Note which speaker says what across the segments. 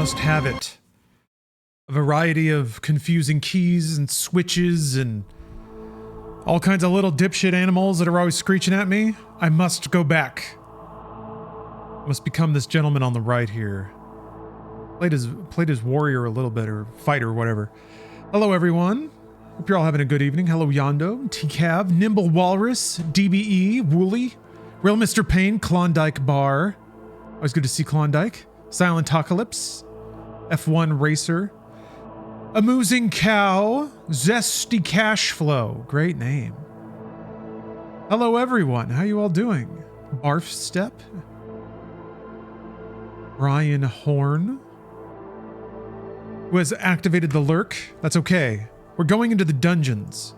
Speaker 1: must have it. A variety of confusing keys and switches and all kinds of little dipshit animals that are always screeching at me. I must go back. I must become this gentleman on the right here. Played as warrior a little bit, or fighter, or whatever. Hello, everyone. Hope you're all having a good evening. Hello, Yondo, TCAV, Nimble Walrus, DBE, Wooly, Real Mr. Payne, Klondike Bar. Always good to see Klondike. Silent Apocalypse, F1 Racer, Amusing Cow, Zesty Cash Flow. Great name. Hello, everyone. How you all doing? Barf Step, Brian Horn, who has activated the lurk. That's okay. We're going into the dungeons,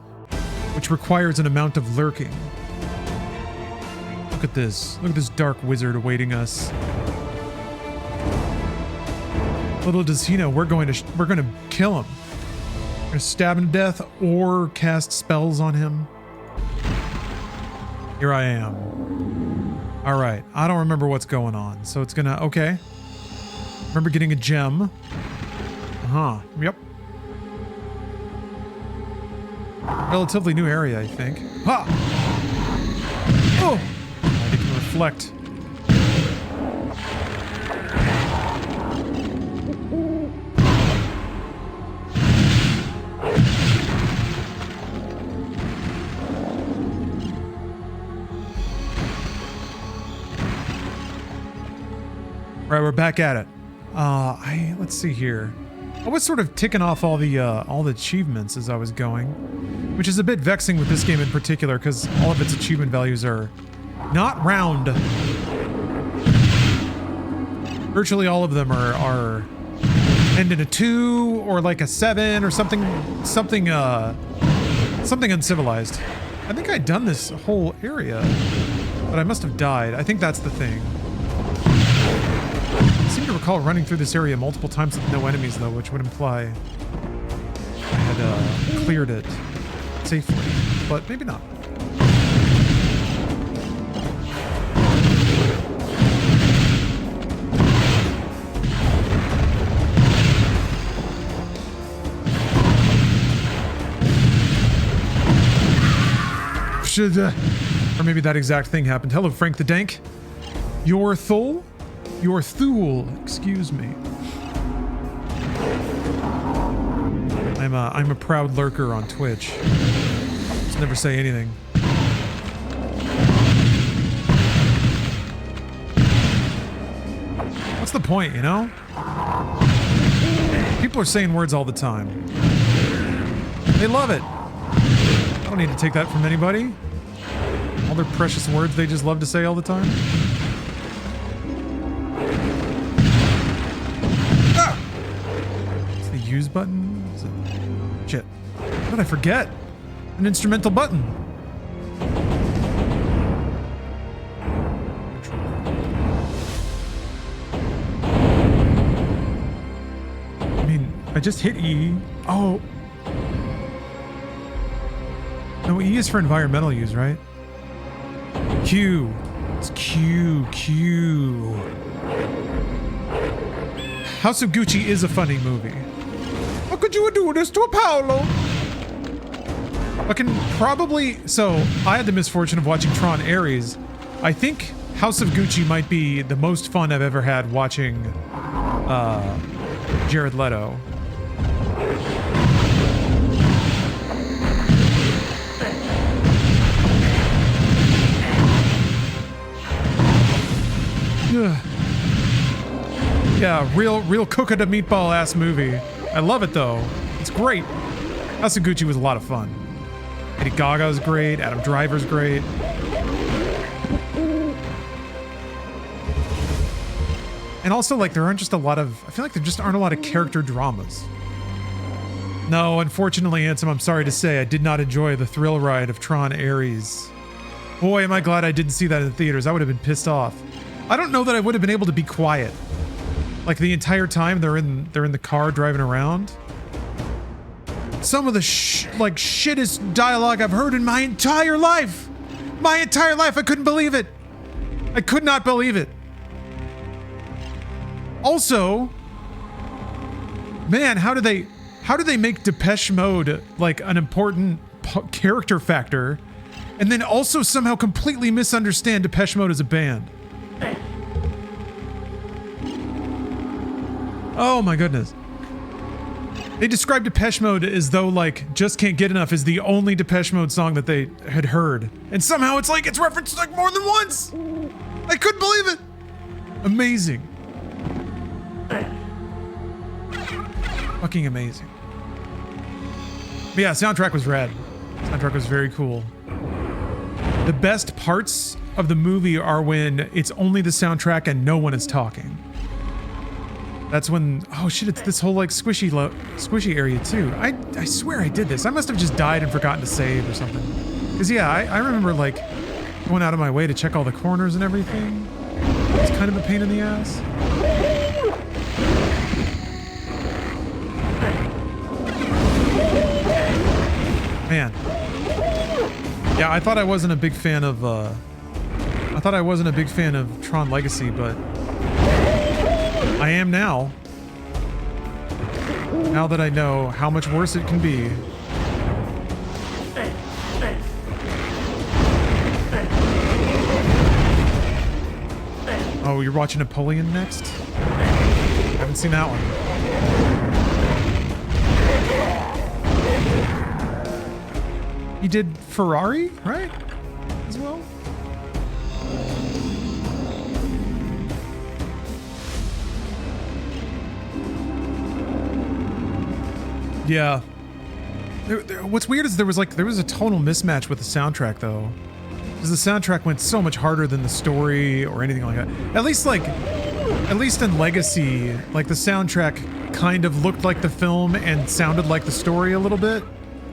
Speaker 1: which requires an amount of lurking. Look at this. Look at this dark wizard awaiting us. Little does he know we're going to kill him. We're going to stab him to death or cast spells on him. Here I am. All right. I don't remember what's going on, so it's gonna... Okay. Remember getting a gem. Yep. Relatively new area, I think. Ha! Oh! I can reflect. Right, we're back at it. Let's see here. I was sort of ticking off all the achievements as I was going, which is a bit vexing with this game in particular because all of its achievement values are not round. Virtually all of them are end in a 2 or like a 7 or something uncivilized. I think I'd done this whole area, but I must have died. I think that's the thing. I seem to recall running through this area multiple times with no enemies, though, which would imply I had cleared it safely, but maybe not. Or maybe that exact thing happened. Hello, Frank the Dank. Your Thul? Your Thule, excuse me. I'm a proud lurker on Twitch. Just never say anything. What's the point, you know? People are saying words all the time. They love it. I don't need to take that from anybody. All their precious words they just love to say all the time. Use button? Shit. How did I forget? An instrumental button. I mean, I just hit E. Oh. No, E is for environmental use, right? Q. It's Q. House of Gucci is a funny movie. How could you do this to a Paolo? I can probably... So, I had the misfortune of watching Tron Ares. I think House of Gucci might be the most fun I've ever had watching Jared Leto. Yeah, real cook at a meatball ass movie. I love it though. It's great. House of Gucci was a lot of fun. Lady Gaga's great. Adam Driver's great. And also, like, there aren't just a lot of... I feel like there just aren't a lot of character dramas. No, unfortunately, Ansem, I'm sorry to say, I did not enjoy the thrill ride of Tron Ares. Boy, am I glad I didn't see that in theaters. I would have been pissed off. I don't know that I would have been able to be quiet. Like, the entire time they're in the car driving around. Some of the shittest dialogue I've heard in my entire life. My entire life, I couldn't believe it. I could not believe it. Also, Man, how do they make Depeche Mode like an important character factor and then also somehow completely misunderstand Depeche Mode as a band? Oh my goodness. They described Depeche Mode as though like Just Can't Get Enough is the only Depeche Mode song that they had heard. And somehow it's like it's referenced like more than once. I couldn't believe it. Amazing. Fucking amazing. But yeah, soundtrack was rad. Soundtrack was very cool. The best parts of the movie are when it's only the soundtrack and no one is talking. That's when, oh shit, it's this whole like squishy area too. I swear I did this. I must have just died and forgotten to save or something. Cause yeah, I remember like going out of my way to check all the corners and everything. It's kind of a pain in the ass. Man. Yeah, I thought I wasn't a big fan of Tron Legacy, but I am now. Now that I know how much worse it can be. Oh, you're watching Napoleon next? Haven't seen that one. He did Ferrari, right? As well? Yeah. What's weird is there was a tonal mismatch with the soundtrack though. Because the soundtrack went so much harder than the story or anything like that. At least in Legacy, like the soundtrack kind of looked like the film and sounded like the story a little bit.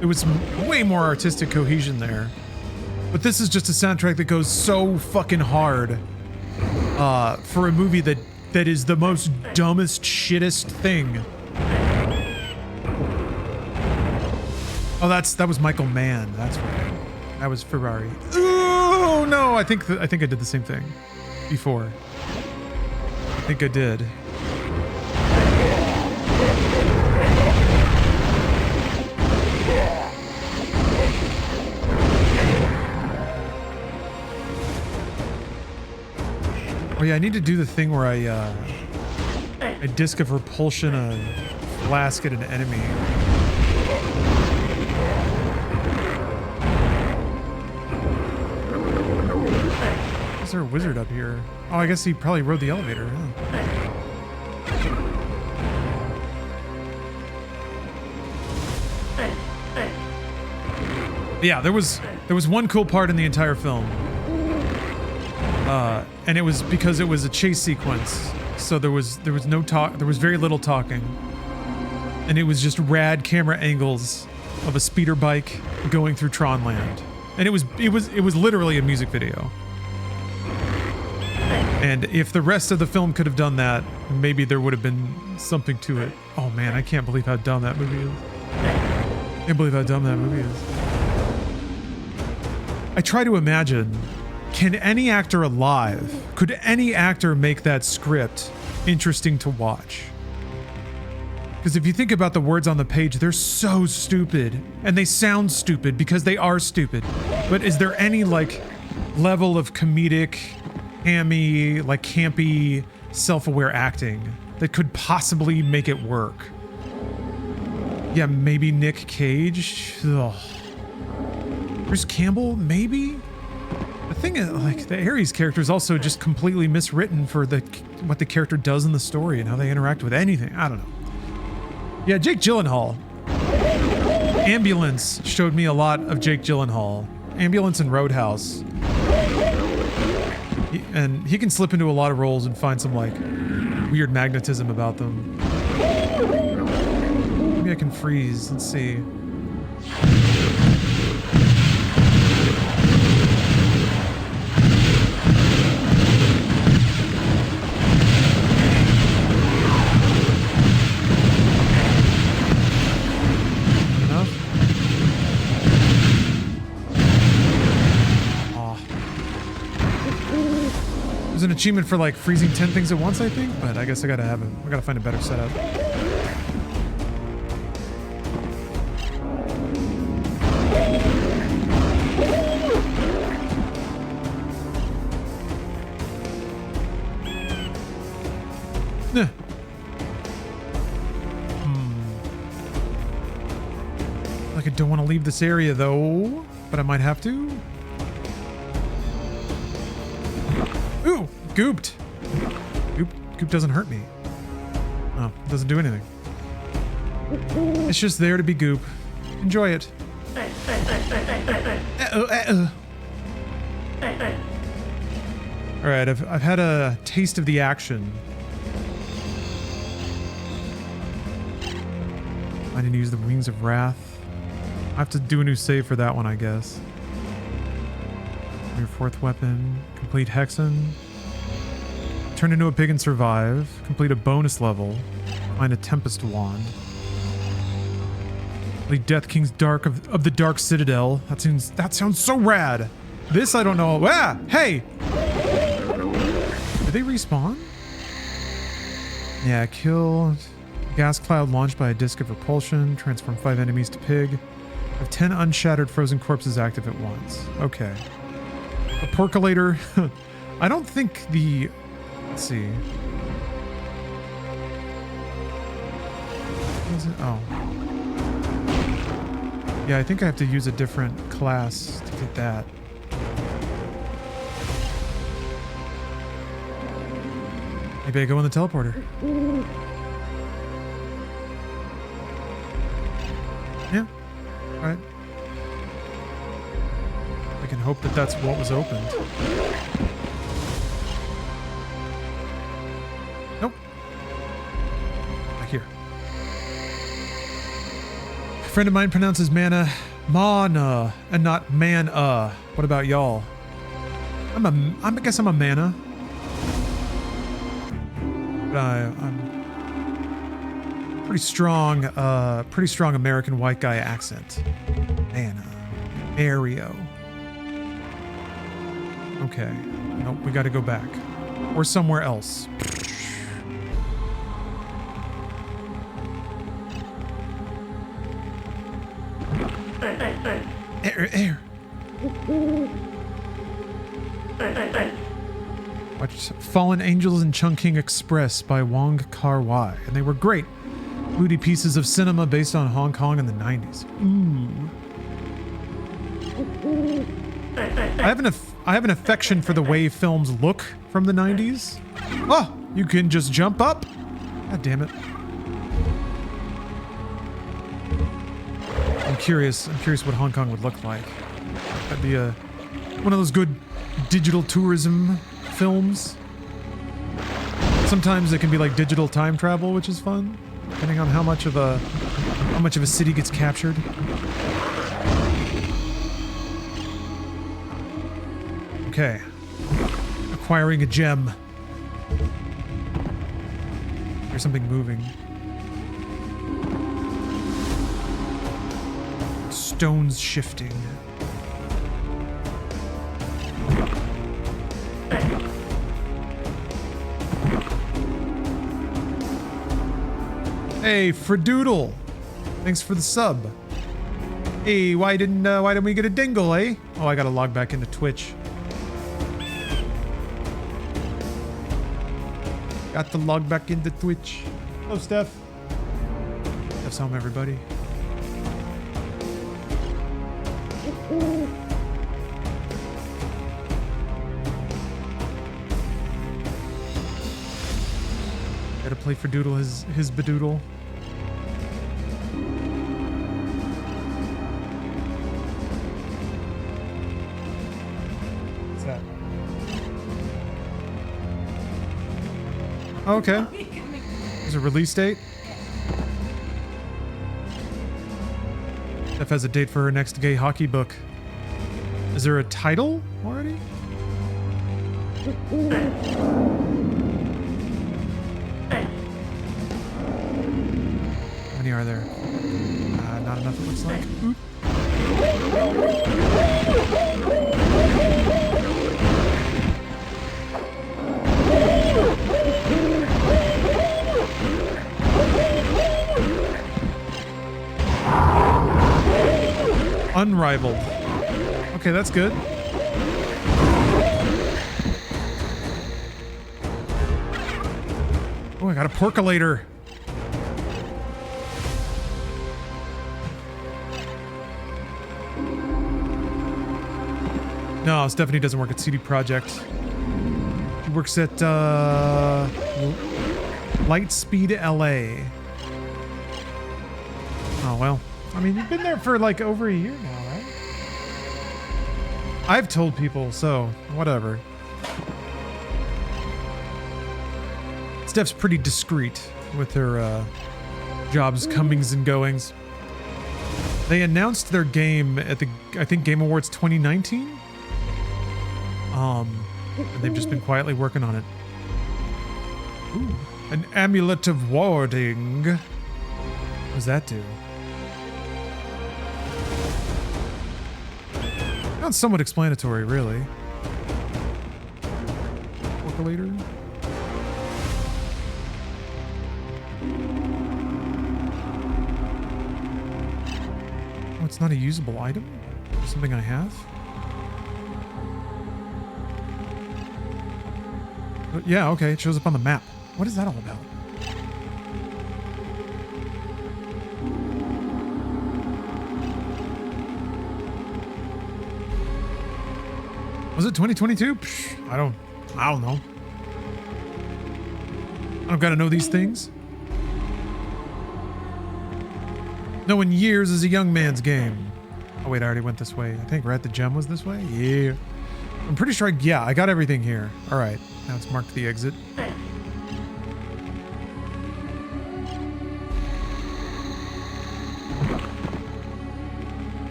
Speaker 1: It was way more artistic cohesion there. But this is just a soundtrack that goes so fucking hard for a movie that is the most dumbest, shittest thing. Oh, that was Michael Mann. That's right. That was Ferrari. Oh no! I think I did the same thing before. I think I did. Oh yeah, I need to do the thing where I disc of repulsion a flask at an enemy. Is there a wizard up here? Oh, I guess he probably rode the elevator. Huh? Yeah, there was one cool part in the entire film. And it was because it was a chase sequence. So there was no talk, there was very little talking. And it was just rad camera angles of a speeder bike going through Tron Land. And it was literally a music video. And if the rest of the film could have done that, maybe there would have been something to it. Oh man, I can't believe how dumb that movie is. I can't believe how dumb that movie is. I try to imagine, can any actor alive, could any actor make that script interesting to watch? Because if you think about the words on the page, they're so stupid. And they sound stupid because they are stupid. But is there any like level of comedic, hammy, like campy, self-aware acting that could possibly make it work? Yeah, maybe Nick Cage. Ugh. Bruce Campbell, maybe? The thing is, like, the Ares character is also just completely miswritten for what the character does in the story and how they interact with anything. I don't know. Yeah, Jake Gyllenhaal. Ambulance showed me a lot of Jake Gyllenhaal. Ambulance and Roadhouse. And he can slip into a lot of roles and find some, like, weird magnetism about them. Maybe I can freeze. Let's see. There's an achievement for like freezing 10 things at once, I think, but I guess I gotta find a better setup. leave this area though, but I might have to. Ooh, gooped. Goop doesn't hurt me. Oh, it doesn't do anything. It's just there to be goop. Enjoy it. All right, I've had a taste of the action. I didn't use the Wings of Wrath. I have to do a new save for that one, I guess. Your fourth weapon. Complete Hexen. Turn into a pig and survive. Complete a bonus level. Find a Tempest Wand. Lead Death King's Dark of the Dark Citadel. That sounds so rad. This I don't know. Ah, hey! Did they respawn? Yeah, kill. Gas cloud launched by a disc of repulsion. Transform 5 enemies to pig. Have 10 unshattered frozen corpses active at once. Okay. A percolator. I don't think the... Let's see. What is it? Oh. Yeah, I think I have to use a different class to get that. Maybe I go in the teleporter. Yeah. Alright. I can hope that that's what was opened. Nope. Back here. A friend of mine pronounces mana mana and not man-uh. What about y'all? I guess I'm a mana. But I'm pretty strong American white guy accent. Mana. Mario. Okay. Nope, we gotta go back. Or somewhere else. Air. Watched Fallen Angels and Chungking Express by Wong Kar-wai, and they were great. Moody pieces of cinema based on Hong Kong in the 90s. Ooh. I have an affection for the way films look from the 90s. Oh, you can just jump up. God damn it. I'm curious what Hong Kong would look like. That'd be one of those good digital tourism films. Sometimes it can be like digital time travel, which is fun, depending on how much of a city gets captured. Okay. Acquiring a gem. There's something moving. Stones shifting. Hey, Fradoodle. Thanks for the sub. Hey, why didn't we get a dingle, eh? Oh, I gotta log back into Twitch. Got to log back into Twitch. Hello, Steph. Steph's home, everybody. Gotta play for Doodle his Badoodle. What's that? Oh, okay. There's a release date. Steph has a date for her next gay hockey book. Is there a title already? How many are there? Not enough, it looks like. Oop. Unrivaled. Okay, that's good. Oh, I got a percolator. No, Stephanie doesn't work at CD Projekt. She works at Lightspeed LA. Oh, well. I mean, you've been there for like over a year now, right? I've told people, so whatever. Steph's pretty discreet with her jobs comings and goings. They announced their game at the, I think, Game Awards 2019. And they've just been quietly working on it. Ooh, an amulet of warding. What does that do? Sounds somewhat explanatory, really. Calculator. Oh, it's not a usable item? Something I have? Yeah, okay, it shows up on the map. What is that all about? Was it 2022? Psh, I don't know. I don't gotta know these things. Knowing years is a young man's game. Oh wait, I already went this way. I think Rat the Gem was this way? Yeah. I'm pretty sure I got everything here. All right, now it's marked the exit.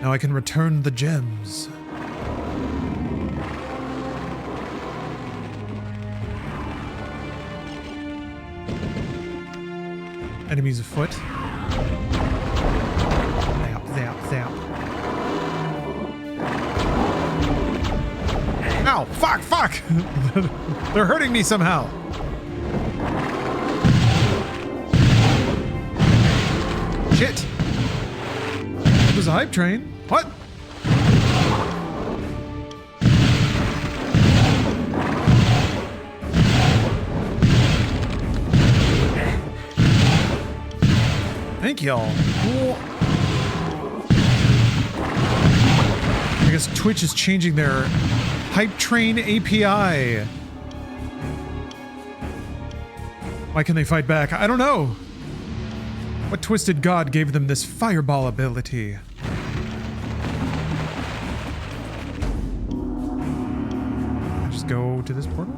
Speaker 1: Now I can return the gems. Enemies afoot. Zap, zap, zap. Ow! Fuck! Fuck! They're hurting me somehow. Shit! There's a hype train. What? Thank y'all. I guess Twitch is changing their hype train API. Why can they fight back? I don't know. What twisted god gave them this fireball ability? I just go to this portal?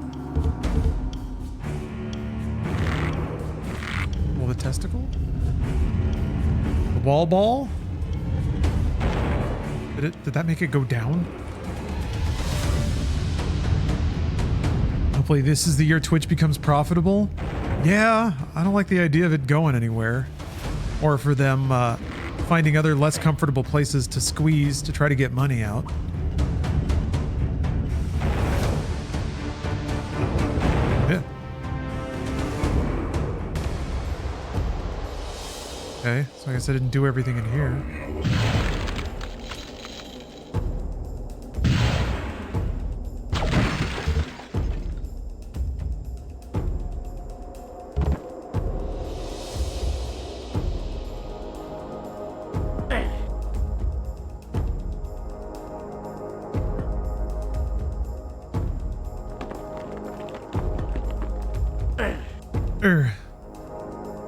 Speaker 1: Well, the testicle? The wall ball? Did that make it go down? Hopefully this is the year Twitch becomes profitable. Yeah, I don't like the idea of it going anywhere. Or for them finding other less comfortable places to squeeze to try to get money out. Yeah. Okay, so I guess I didn't do everything in here.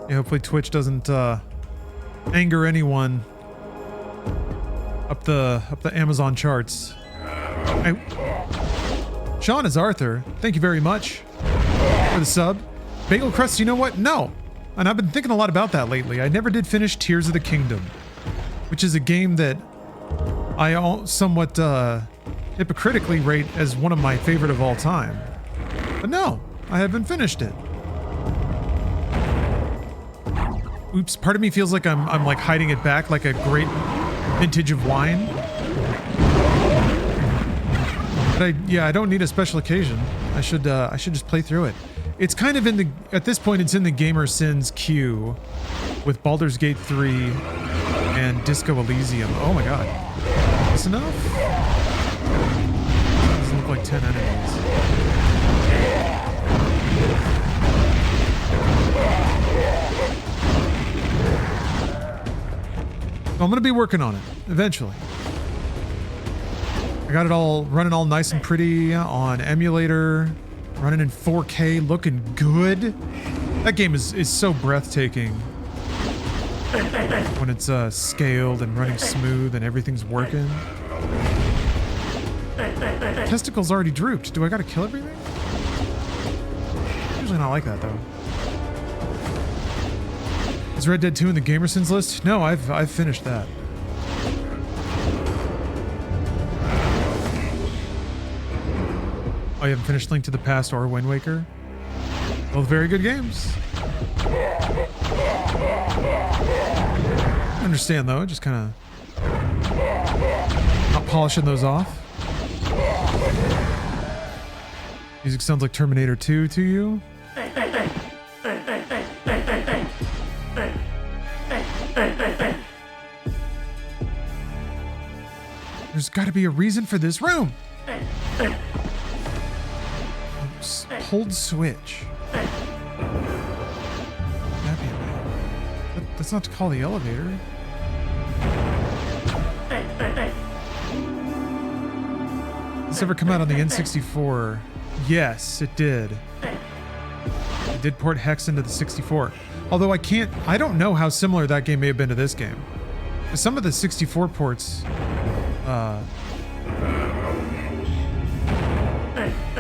Speaker 1: Yeah, hopefully Twitch doesn't anger anyone up the Amazon charts. Sean is Arthur. Thank you very much for the sub. Bagel Crust, you know what? No. And I've been thinking a lot about that lately. I never did finish Tears of the Kingdom, which is a game that I somewhat hypocritically rate as one of my favorite of all time. But no, I haven't finished it. Oops, part of me feels like I'm like hiding it back like a great vintage of wine. But I don't need a special occasion. I should just play through it. It's kind of at this point it's in the Gamer Sins queue with Baldur's Gate 3 and Disco Elysium. Oh my god. That's enough? Doesn't look like 10 enemies. I'm gonna be working on it eventually. I got it all running all nice and pretty on emulator, running in 4K, looking good. That game is so breathtaking when it's scaled and running smooth and everything's working. Testicles already drooped. Do I gotta kill everything? Usually not like that though. Is Red Dead 2 in the Gamersons list? No, I've finished that. Oh, you haven't finished Link to the Past or Wind Waker? Both very good games. I understand though, just kind of not polishing those off. Music sounds like Terminator 2 to you? There's got to be a reason for this room. Hold switch. That's not to call the elevator. Did this ever come out on the N64? Yes, it did. It did port Hexen to the 64. Although I don't know how similar that game may have been to this game. Some of the 64 ports,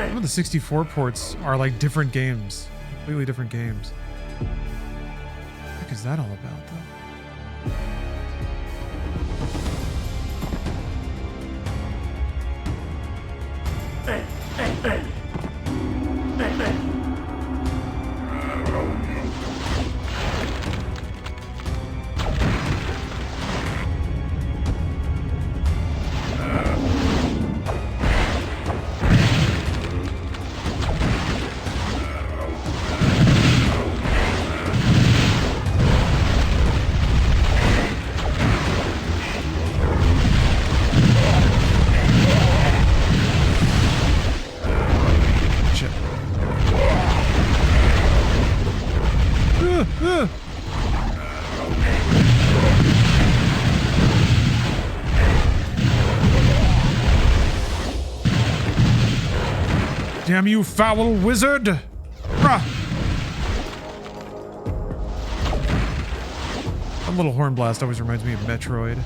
Speaker 1: some of the 64 ports are like different games, completely different games. What the heck is that all about, though? Damn you, foul wizard! Rah! A little horn blast always reminds me of Metroid.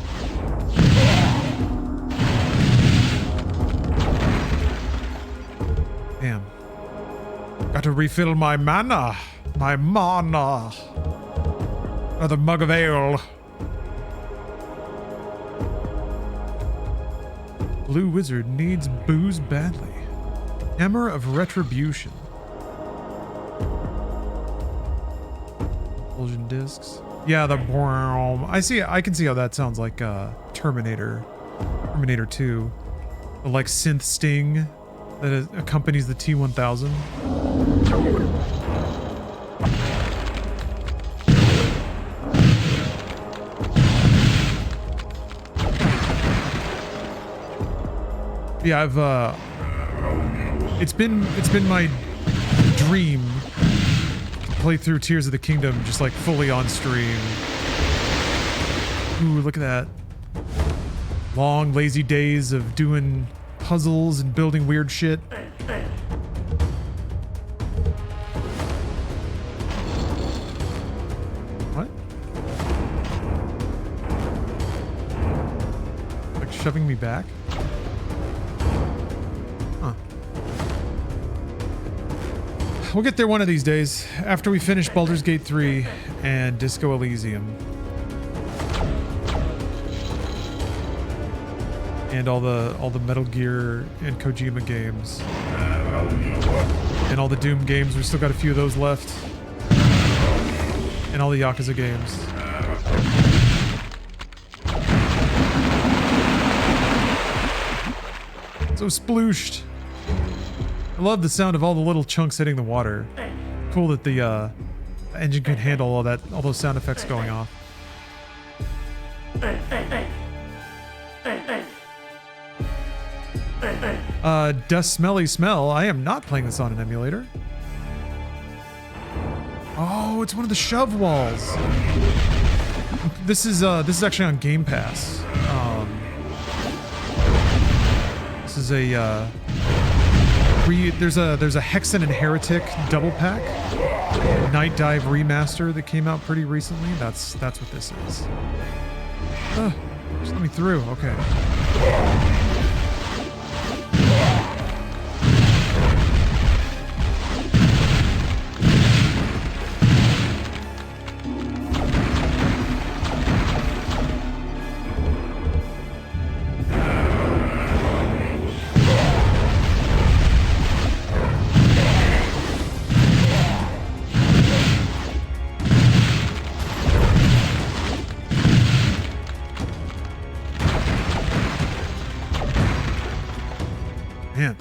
Speaker 1: Damn. Got to refill my mana. My mana. Another mug of ale. Blue wizard needs booze badly. Hammer of Retribution. Propulsion discs. Yeah, the broom. I can see how that sounds like Terminator 2. The like synth sting that accompanies the T-1000. Yeah, it's been my dream to play through Tears of the Kingdom just like fully on stream. Ooh, look at that. Long, lazy days of doing puzzles and building weird shit. What? Like shoving me back? We'll get there one of these days, after we finish Baldur's Gate 3 and Disco Elysium. And all the Metal Gear and Kojima games. And all the Doom games, we still got a few of those left. And all the Yakuza games. So splooshed. I love the sound of all the little chunks hitting the water. Cool that the engine can handle all those sound effects going off. Dust Smelly Smell. I am not playing this on an emulator. Oh, it's one of the shove walls. This is actually on Game Pass. This is a there's a Hexen and Heretic double pack, Night Dive remaster that came out pretty recently. That's what this is. Just let me through. Okay. Man,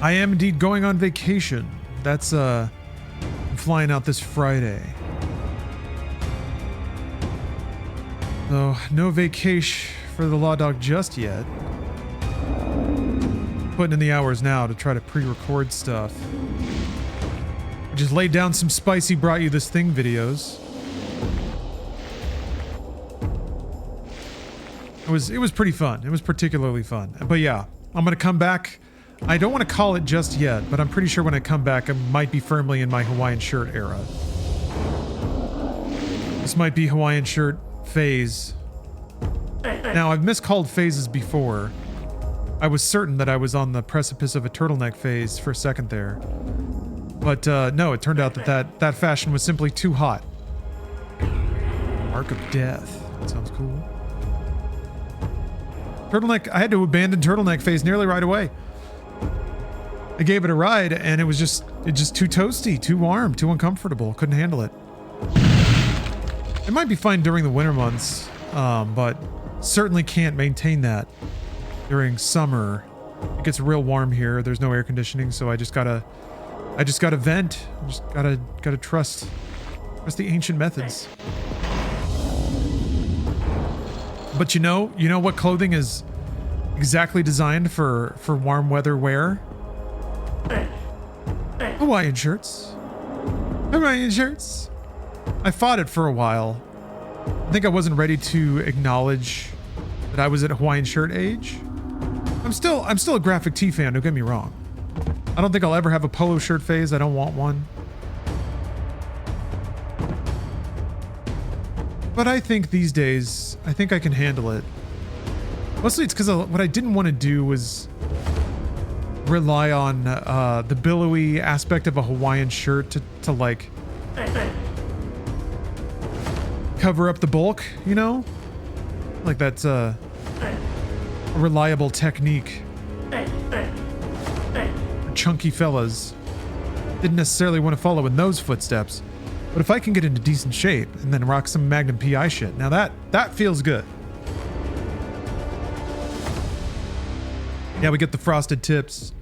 Speaker 1: I am indeed going on vacation. That's I'm flying out this Friday. So no vacation for the Law Dog just yet. Putting in the hours now to try to pre-record stuff. I just laid down some spicy brought you this thing videos. It was pretty fun. It was particularly fun. But yeah, I'm gonna come back. I don't want to call it just yet, but I'm pretty sure when I come back, I might be firmly in my Hawaiian shirt era. This might be Hawaiian shirt phase. Now, I've miscalled phases before. I was certain that I was on the precipice of a turtleneck phase for a second there. But no, it turned out that fashion was simply too hot. Mark of Death. That sounds cool. Turtleneck, I had to abandon turtleneck phase nearly right away. I gave it a ride and it was just too toasty, too warm, too uncomfortable. Couldn't handle it. It might be fine during the winter months, but certainly can't maintain that during summer. It gets real warm here. There's no air conditioning, so I just gotta vent. I just gotta trust the ancient methods. But you know what clothing is exactly designed for warm weather wear? Hawaiian shirts. Hawaiian shirts. I fought it for a while. I think I wasn't ready to acknowledge that I was at Hawaiian shirt age. I'm still a graphic tee fan, don't get me wrong. I don't think I'll ever have a polo shirt phase. I don't want one. But I think these days, I think I can handle it. Mostly it's because what I didn't want to do was rely on the billowy aspect of a Hawaiian shirt to like cover up the bulk, you know? Like that's a reliable technique. Chunky fellas didn't necessarily want to follow in those footsteps. But if I can get into decent shape and then rock some Magnum PI shit, now that feels good. Yeah, we get the frosted tips.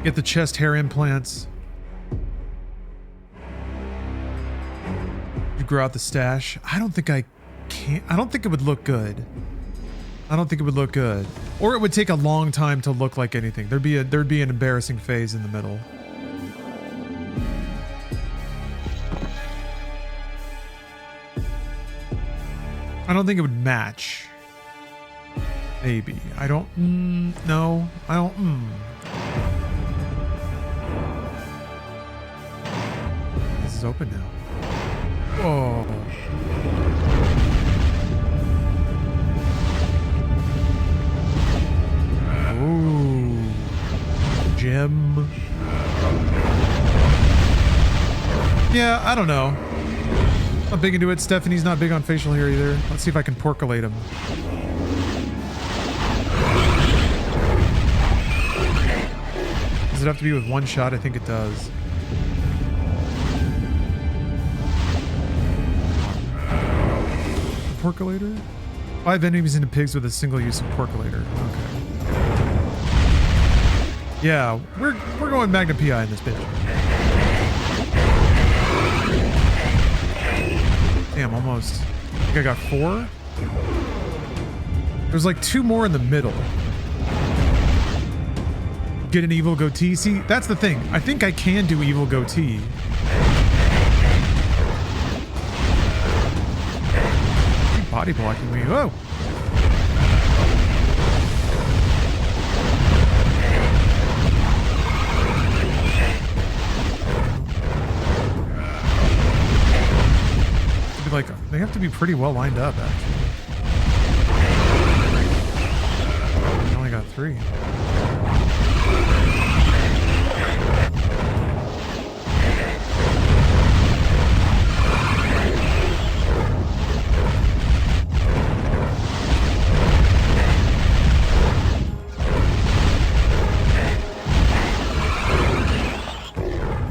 Speaker 1: Get the chest hair implants. You grow out the stash. I don't think I can. I don't think it would look good. I don't think it would look good. Or it would take a long time to look like anything. There'd be an embarrassing phase in the middle. I don't think it would match. Maybe. I don't... no. I don't... This is open now. Whoa. Ooh. Gem. Yeah, I don't know. Not big into it. Stephanie's not big on facial hair either. Let's see if I can porculate him. Does it have to be with one shot? I think it does. Porculator? 5 enemies into pigs with a single use of porculator. Okay. Yeah, we're going Magnum PI in this bitch. Damn, almost. I think I got 4. There's like 2 more in the middle. Get an evil goatee. See, that's the thing. I think I can do evil goatee. Keep body blocking me. Whoa. like, they have to be pretty well lined up, actually. I only got 3.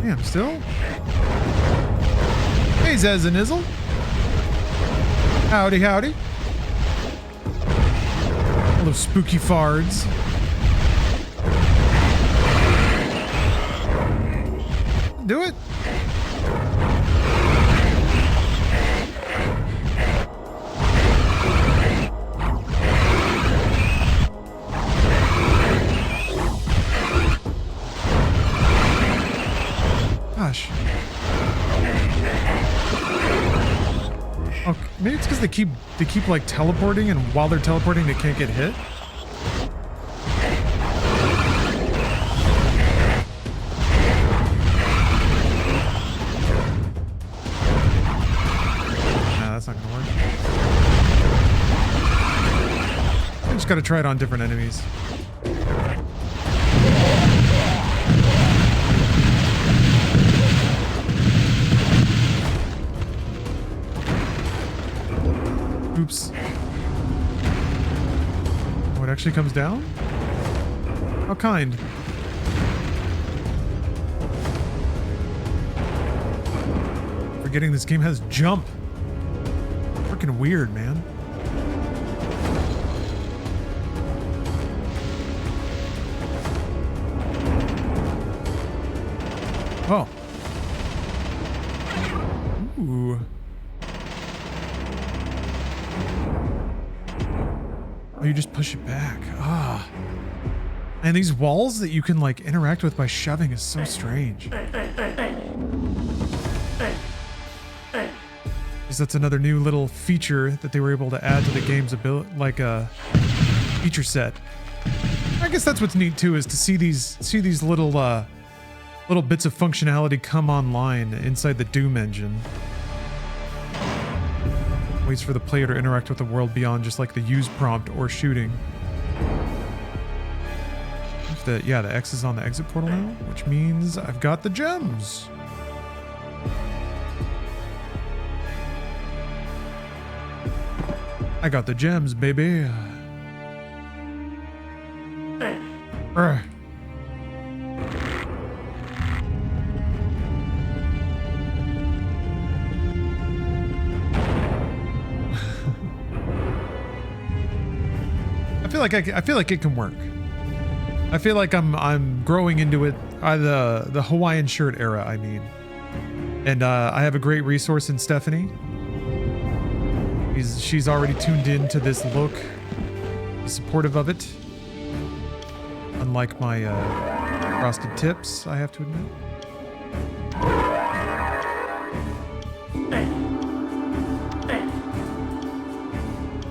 Speaker 1: Damn, still? Hey, Zez and Izzle. Howdy, howdy. Hello, spooky fards. Do it. Gosh. Oh, maybe it's because they keep like teleporting, and while they're teleporting, they can't get hit. Nah, that's not gonna work. I just gotta try it on different enemies. Oops. Oh, it actually comes down? How kind. Forgetting this game has jump. Freaking weird, man. Oh. Ooh. Oh, you just push it back. Ah. And these walls that you can like interact with by shoving is so strange. Because that's another new little feature that they were able to add to the game's ability, like a feature set. I guess that's what's neat too, is to see these little little bits of functionality come online inside the Doom engine. Ways for the player to interact with the world beyond just like the use prompt or shooting. Yeah, the X is on the exit portal now, which means I've got the gems. I got the gems, baby. Urgh. I feel like it can work. I feel like I'm growing into it. The Hawaiian shirt era, I mean. And I have a great resource in Stephanie. She's already tuned in to this look. She's supportive of it. Unlike my frosted tips, I have to admit.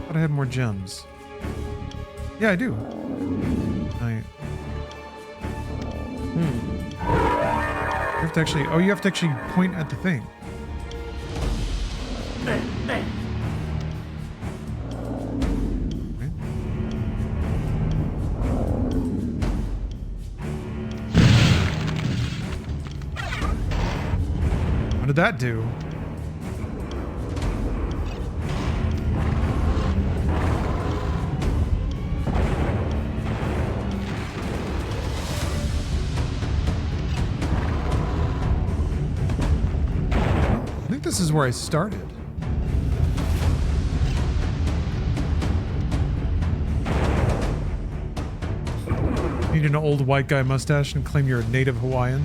Speaker 1: Thought I had more gems. Yeah, I do. You have to actually... Oh, you have to actually point at the thing. Okay. What did that do? This is where I started. Need an old white guy mustache and claim you're a native Hawaiian.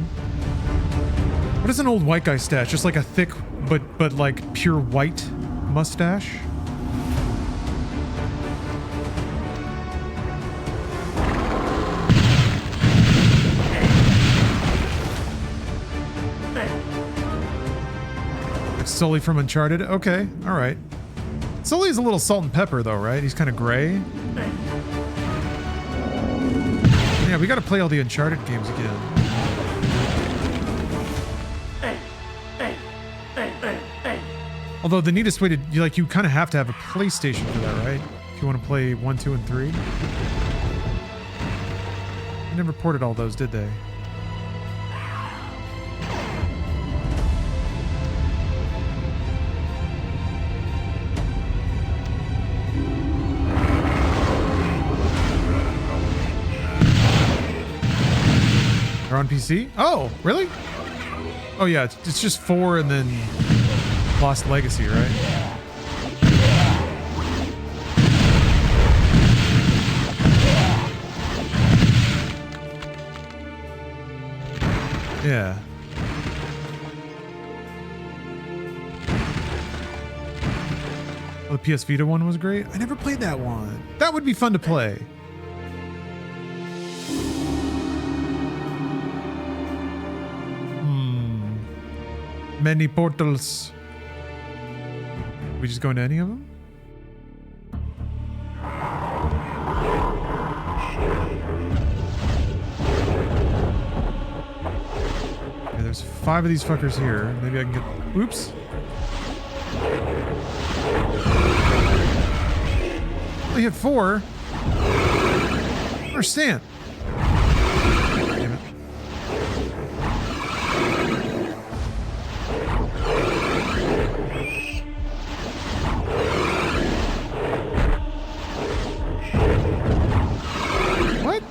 Speaker 1: What is an old white guy stash? Just like a thick but like pure white mustache? Sully from Uncharted? Okay, alright. Sully's a little salt and pepper though, right? He's kind of gray. Yeah, we gotta play all the Uncharted games again. Although the neatest way to, you kind of have to have a PlayStation for that, right? If you want to play 1, 2, and 3. They never ported all those, did they? They're on PC? Oh, really? Oh yeah, it's just 4 and then Lost Legacy, right? Yeah. Oh, the PS Vita one was great? I never played that one. That would be fun to play. Many portals. We just go into any of them? Okay, there's 5 of these fuckers here. Maybe I can get... Oops. I hit 4. I don't understand. Damn it. What?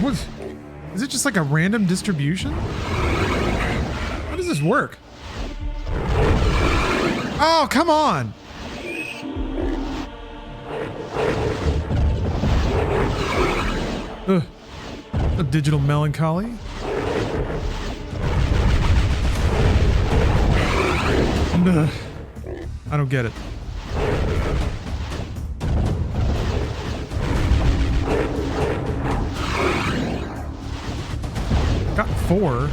Speaker 1: What? Is it just like a random distribution? How does this work? Oh, come on! Ugh. A digital melancholy? Ugh. I don't get it. Got 4.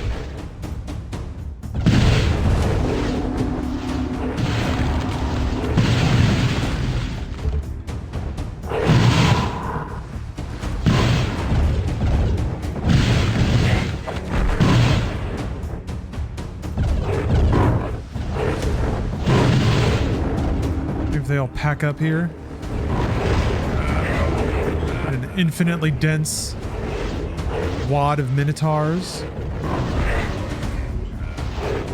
Speaker 1: If they all pack up here. An infinitely dense wad of minotaurs.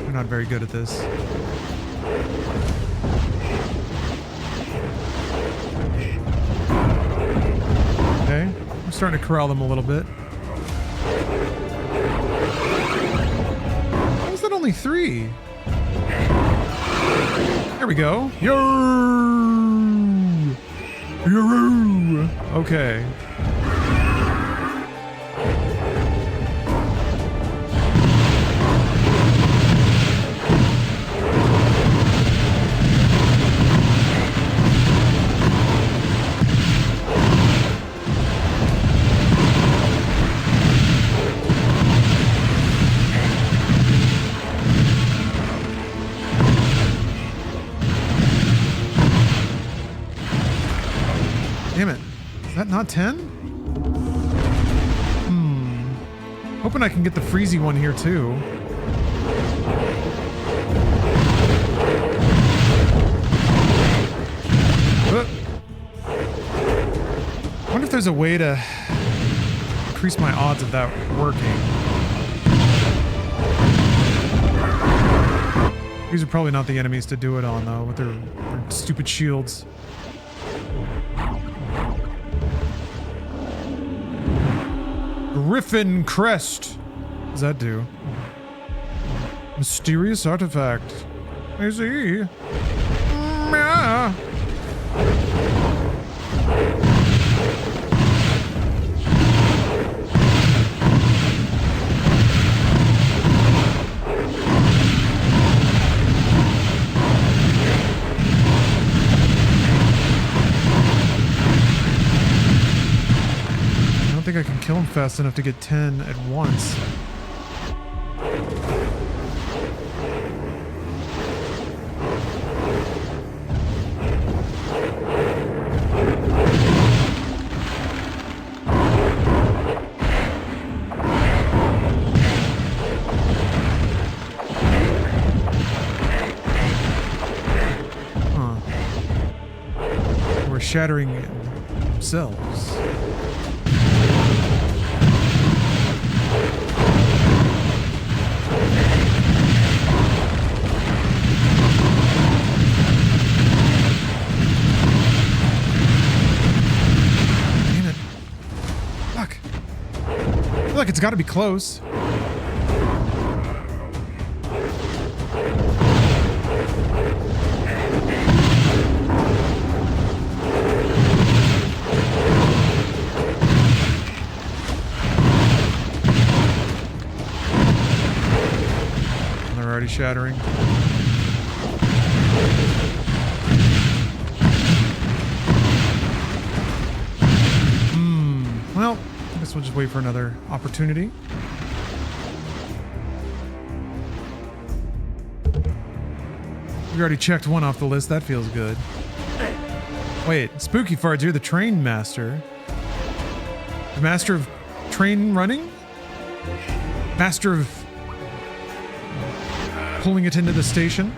Speaker 1: We're not very good at this. Okay, I'm starting to corral them a little bit. Why was that only 3? There we go. Yo! Okay. Damn it. Is that not 10? Hoping I can get the freezy one here too. I wonder if there's a way to increase my odds of that working. These are probably not the enemies to do it on though, with their stupid shields. Griffin Crest. What does that do? Mysterious artifact. I see. Yeah. I think I can kill him fast enough to get 10 at once. shattering themselves. Damn it. Fuck. I feel like it's gotta be close. Already shattering. Well, I guess we'll just wait for another opportunity. We already checked one off the list. That feels good. Wait, Spooky Farts, you're the train master. The master of train running? Master of pulling it into the station.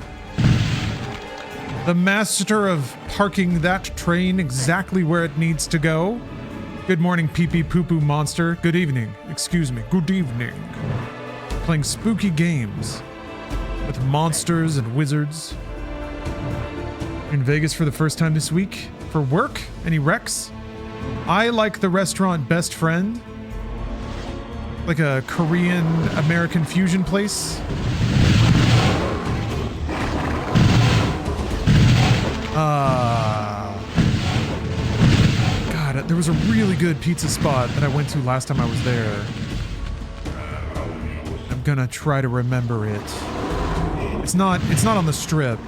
Speaker 1: The master of parking that train exactly where it needs to go. Good morning, pee-pee poo-poo monster. Good evening. Excuse me. Good evening. Playing spooky games with monsters and wizards. In Vegas for the first time this week. For work? Any recs? I like the restaurant Best Friend. Like a Korean American fusion place. God, there was a really good pizza spot that I went to last time I was there. I'm gonna try to remember it. It's not on the strip.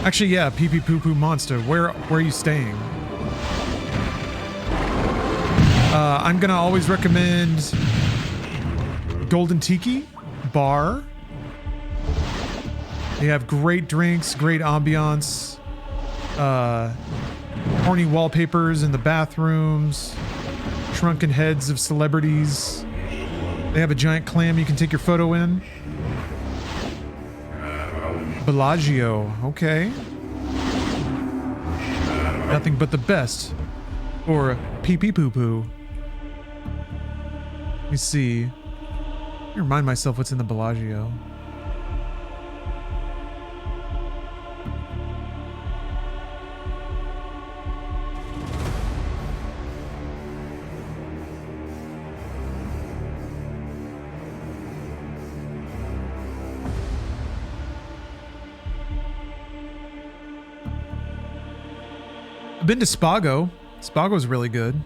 Speaker 1: Actually, yeah, pee pee poo poo monster. Where are you staying? I'm gonna always recommend Golden Tiki Bar. They have great drinks, great ambiance, horny wallpapers in the bathrooms, shrunken heads of celebrities. They have a giant clam you can take your photo in. Bellagio, okay. Nothing but the best for pee pee poo poo. Let me see. Let me remind myself what's in the Bellagio. I've been to Spago. Spago's really good.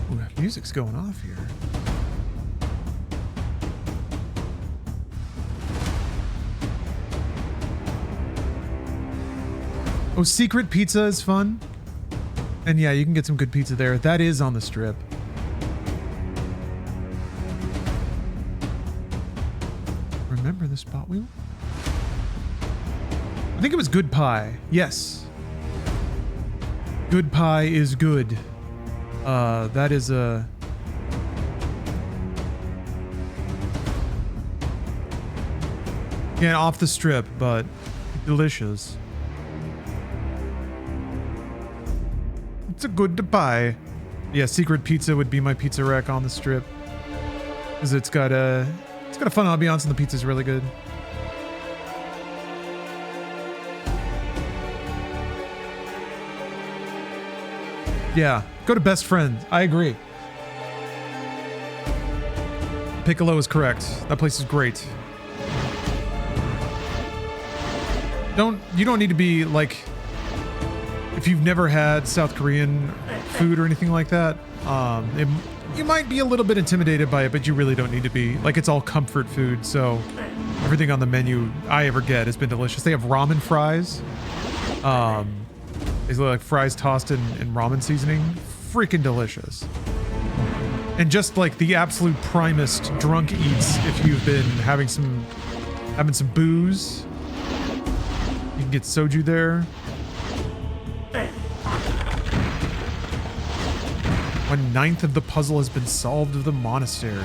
Speaker 1: Ooh, that music's going off here. Oh, Secret Pizza is fun. And yeah, you can get some good pizza there. That is on the strip. Remember the spot wheel? I think it was Good Pie. Yes. Good Pie is good. That is a... Yeah, off the strip, but delicious. It's a good pie. Yeah, Secret Pizza would be my pizza rack on the strip. Because it's got a fun ambiance and the pizza's really good. Yeah, go to Best Friend. I agree. Piccolo is correct. That place is great. You don't need to be like, if you've never had South Korean food or anything like that, you might be a little bit intimidated by it, but you really don't need to be. Like, it's all comfort food, so everything on the menu I ever get has been delicious. They have ramen fries. They look like fries tossed in ramen seasoning. Freaking delicious. And just like the absolute primest drunk eats if you've been having some booze. You can get soju there. 1/9 of the puzzle has been solved of the monastery.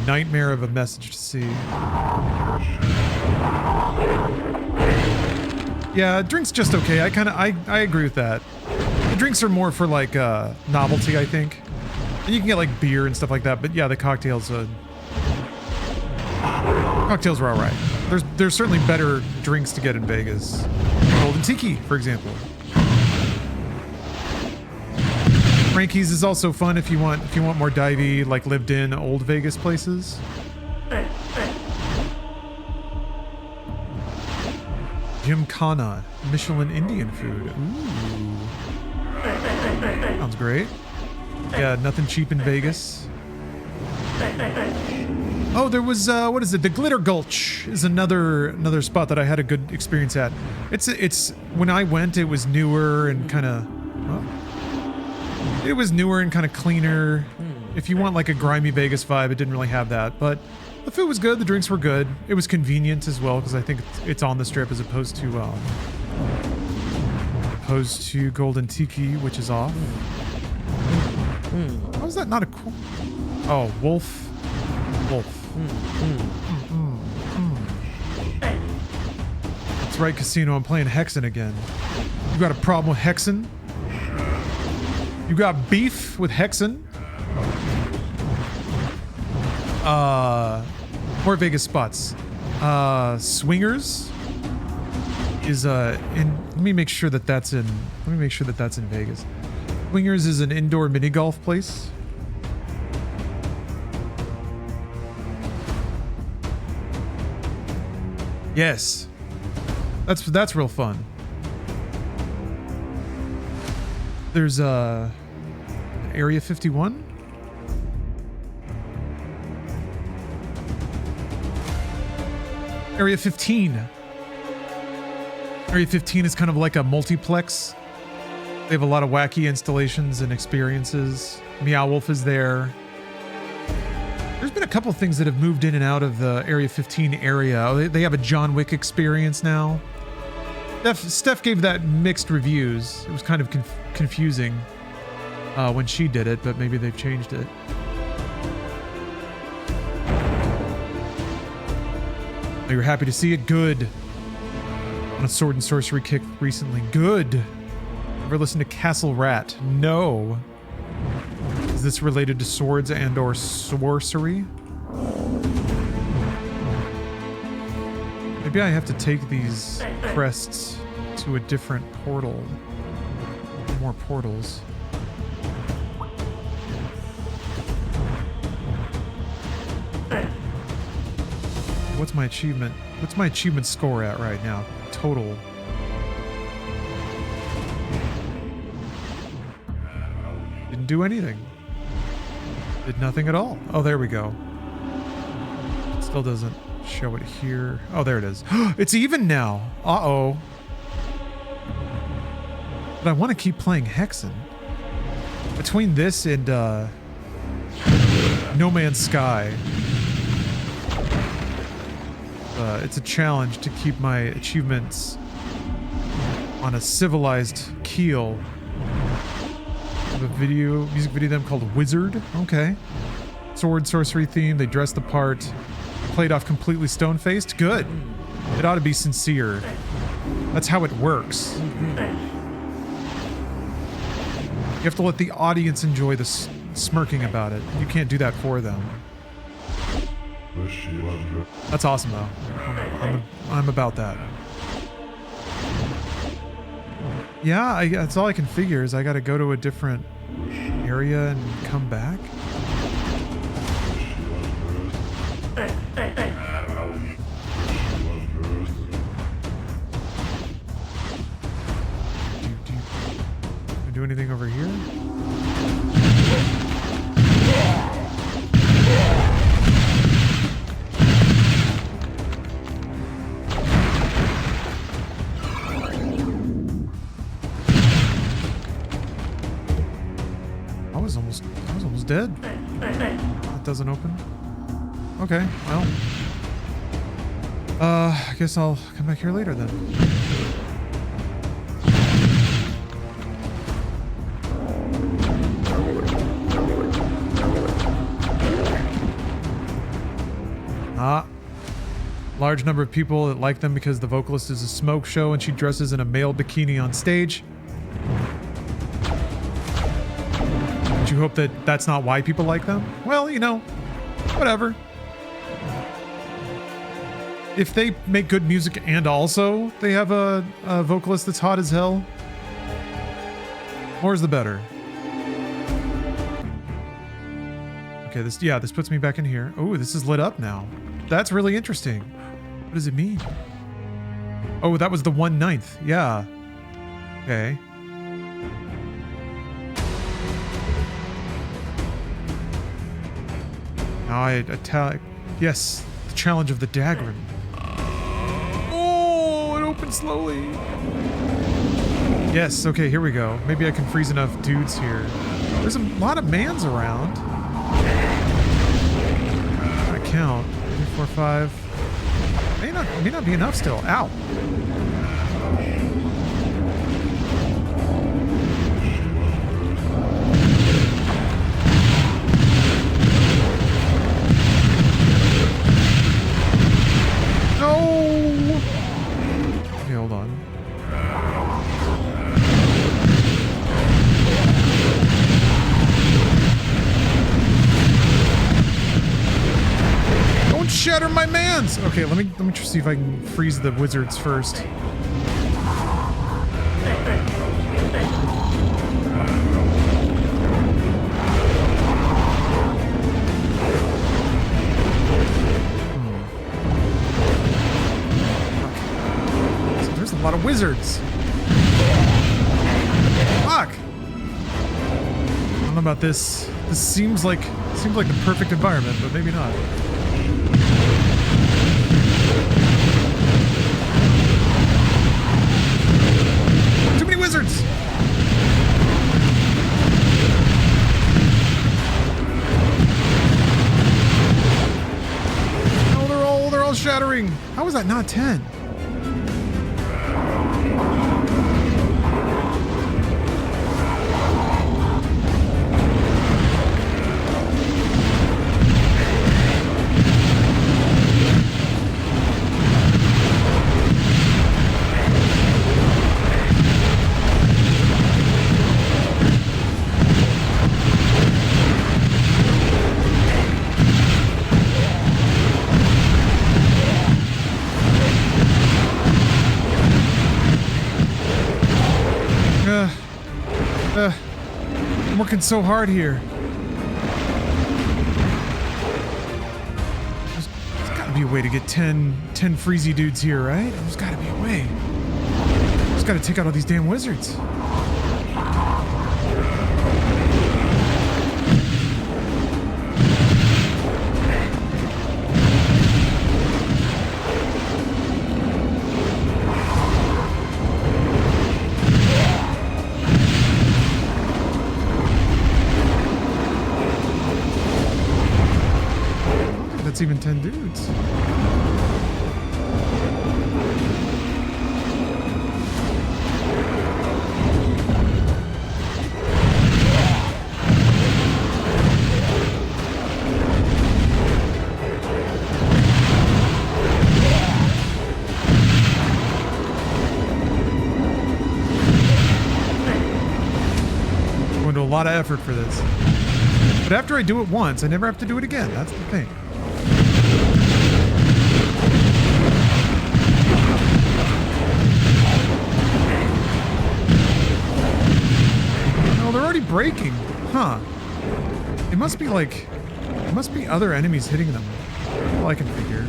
Speaker 1: Nightmare of a message to see. Yeah, drink's just okay. I agree with that. The drinks are more for like novelty, I think. And you can get like beer and stuff like that, but yeah, the cocktails were all right. There's certainly better drinks to get in Vegas. Golden Tiki, for example. Frankie's is also fun if you want more divey, like lived in old Vegas places. Gymkhana, Michelin Indian food. Ooh. Sounds great. Yeah, nothing cheap in Vegas. Oh, there was what is it? The Glitter Gulch is another spot that I had a good experience at. It's when I went, it was newer and kind of cleaner. If you want like a grimy Vegas vibe, it didn't really have that, but the food was good, the drinks were good. It was convenient as well because I think it's on the strip as opposed to Golden Tiki, which is off. How is that not a cool? Oh, Wolf. That's right, Casino. I'm playing Hexen again. You got a problem with Hexen? You got beef with Hexen? More Vegas spots. Swingers is let me make sure that that's in Vegas. Swingers is an indoor mini golf place. Yes. That's real fun. There's Area 51. Area 15. Area 15 is kind of like a multiplex. They have a lot of wacky installations and experiences. Meow Wolf is there. There's been a couple things that have moved in and out of the Area 15 area. They have a John Wick experience now. Steph gave that mixed reviews. It was kind of confusing when she did it, but maybe they've changed it. Oh, you're happy to see it? Good. On a sword and sorcery kick recently. Good. Ever listen to Castle Rat? No. Is this related to swords and or sorcery? Maybe I have to take these crests to a different portal. More portals. What's my achievement? What's my achievement score at right now? Total. Didn't do anything. Did nothing at all. Oh, there we go. It still doesn't show it here. Oh, there it is. It's even now. Uh-oh. But I want to keep playing Hexen. Between this and No Man's Sky, it's a challenge to keep my achievements on a civilized keel. I have a music video of them called Wizard. Okay. Sword, sorcery theme. They dressed the part. Played off completely stone-faced. Good. It ought to be sincere. That's how it works. You have to let the audience enjoy the smirking about it. You can't do that for them. That's awesome, though. I'm about that. Yeah, that's all I can figure is I gotta go to a different area and come back. Can I do anything over here? I was almost dead. That doesn't open. Okay, well. I guess I'll come back here later then. large number of people that like them because the vocalist is a smoke show and she dresses in a male bikini on stage. But you hope that that's not why people like them? Well, you know, whatever. If they make good music and also they have a vocalist that's hot as hell, more's the better. Okay, this puts me back in here. Oh, this is lit up now. That's really interesting. What does it mean? Oh, that was the 1/9. Yeah. Okay. Now I attack. Yes, the challenge of the dagger. Oh, it opened slowly. Yes, okay, here we go. Maybe I can freeze enough dudes here. There's a lot of mans around. I count. 3, 4, 5. May not be enough still. Ow. No! Okay, hold on. Don't shatter my mans! Okay, let me see if I can freeze the wizards first. A lot of wizards. Fuck. I don't know about this. This seems like the perfect environment, but maybe not. Too many wizards. No, they're all shattering. How is that not 10? I'm working so hard here. There's gotta be a way to get 10 freezy dudes here, right? There's gotta be a way. Just gotta take out all these damn wizards. That's even 10 dudes. Going to a lot of effort for this. But after I do it once, I never have to do it again. That's the thing. They're already breaking. Huh. It must be like... It must be other enemies hitting them. All I can figure.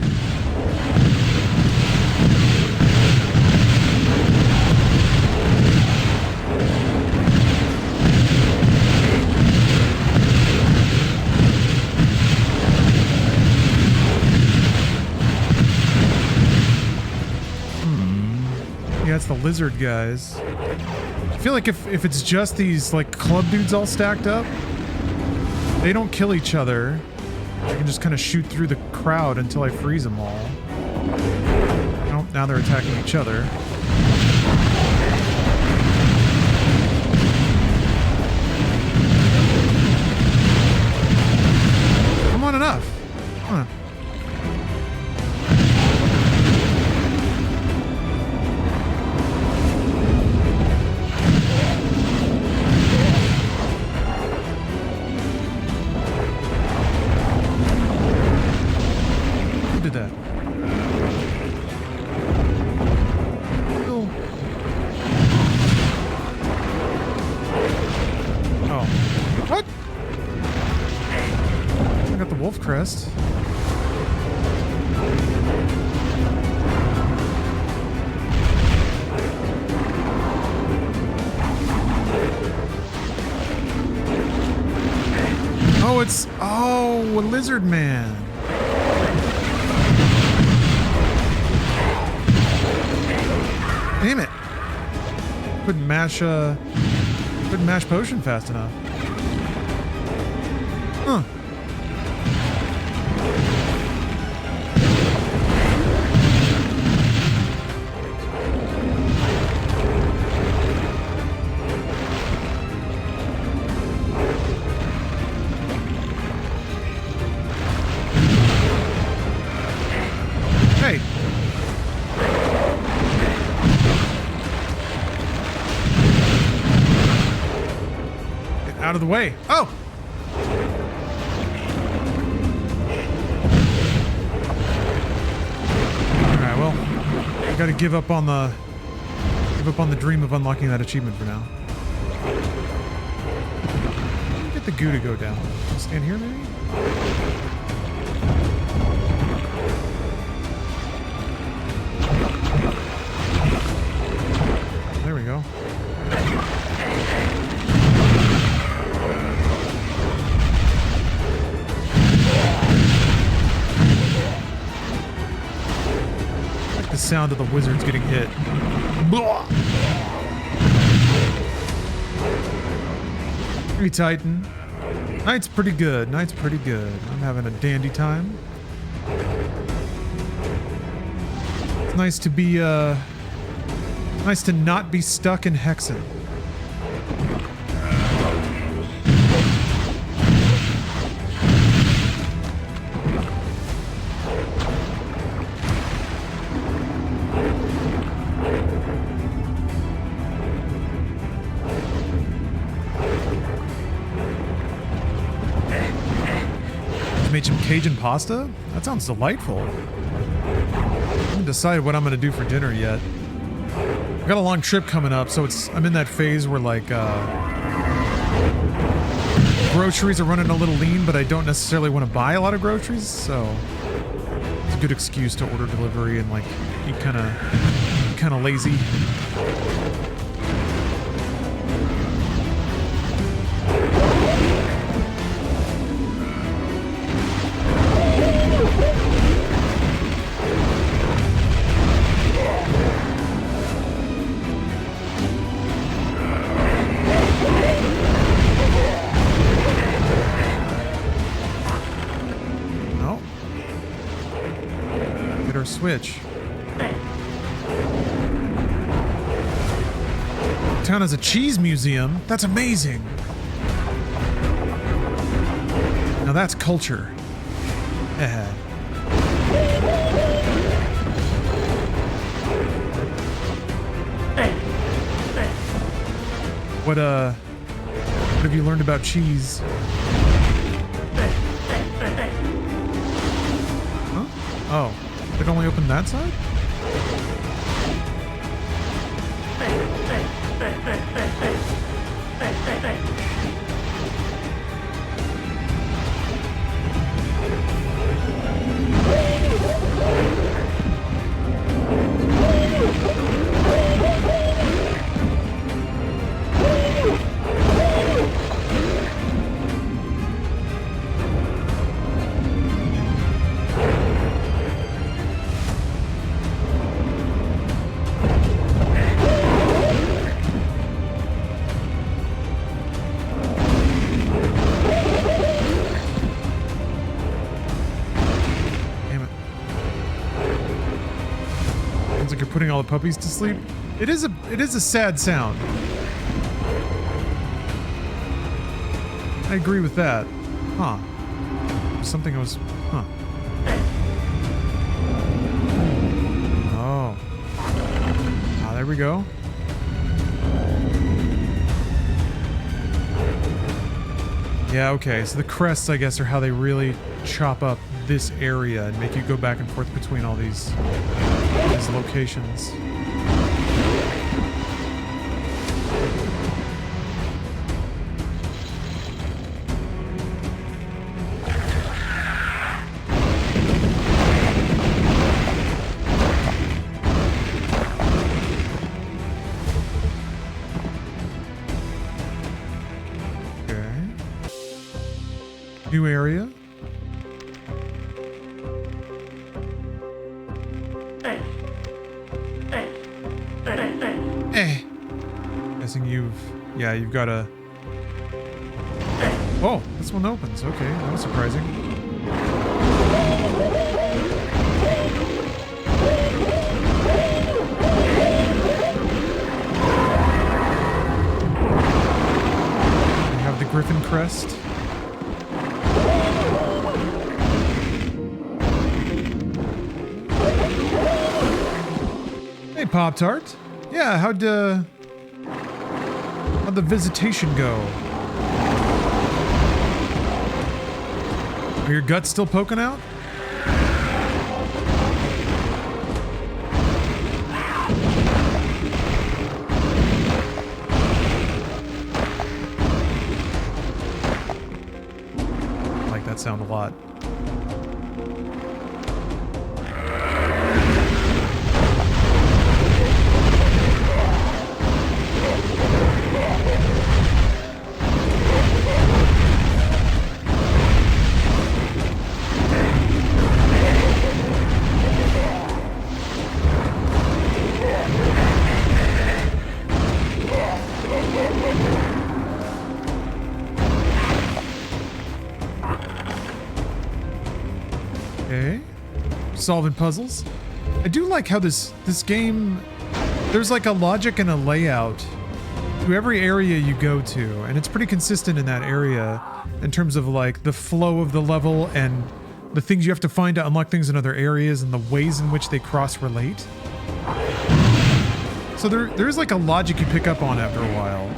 Speaker 1: Yeah, it's the lizard guys. I feel like if it's just these like club dudes all stacked up, they don't kill each other. I can just kind of shoot through the crowd until I freeze them all. Nope, now they're attacking each other. Come on, enough. Huh. crest. Oh, it's... Oh, a lizard man. Damn it. Couldn't mash potion fast enough. Huh. Hey. Get out of the way. Oh. Alright, well, I gotta give up on the dream of unlocking that achievement for now. Get the goo to go down. Stand here, maybe? There we go. I like the sound of the wizards getting hit. Blah! Hey, Titan. Night's pretty good. Night's pretty good. I'm having a dandy time. It's nice to be, nice to not be stuck in Hexen. Made some Cajun pasta? That sounds delightful. I haven't decided what I'm gonna do for dinner yet. I've got a long trip coming up, so I'm in that phase where like groceries are running a little lean, but I don't necessarily want to buy a lot of groceries, so it's a good excuse to order delivery and like be kind of lazy. Switch. Town has a cheese museum. That's amazing. Now that's culture. Yeah. What have you learned about cheese? Huh? Oh. It only opened that side? Putting all the puppies to sleep. It is a sad sound. I agree with that. Huh. Something was... Huh. Oh. Ah, there we go. Yeah, okay. So the crests, I guess, are how they really chop up this area and make you go back and forth between all these locations. New area. Guessing you've got a... Oh, this one opens. Okay, that was surprising. We have the Griffin crest. Hey, Pop-Tart. Yeah, how'd the visitation go? Are your guts still poking out? I like that sound a lot. Okay. Solving puzzles. I do like how this game, there's like a logic and a layout to every area you go to, and it's pretty consistent in that area in terms of like the flow of the level and the things you have to find to unlock things in other areas and the ways in which they cross-relate. So there's like a logic you pick up on after a while.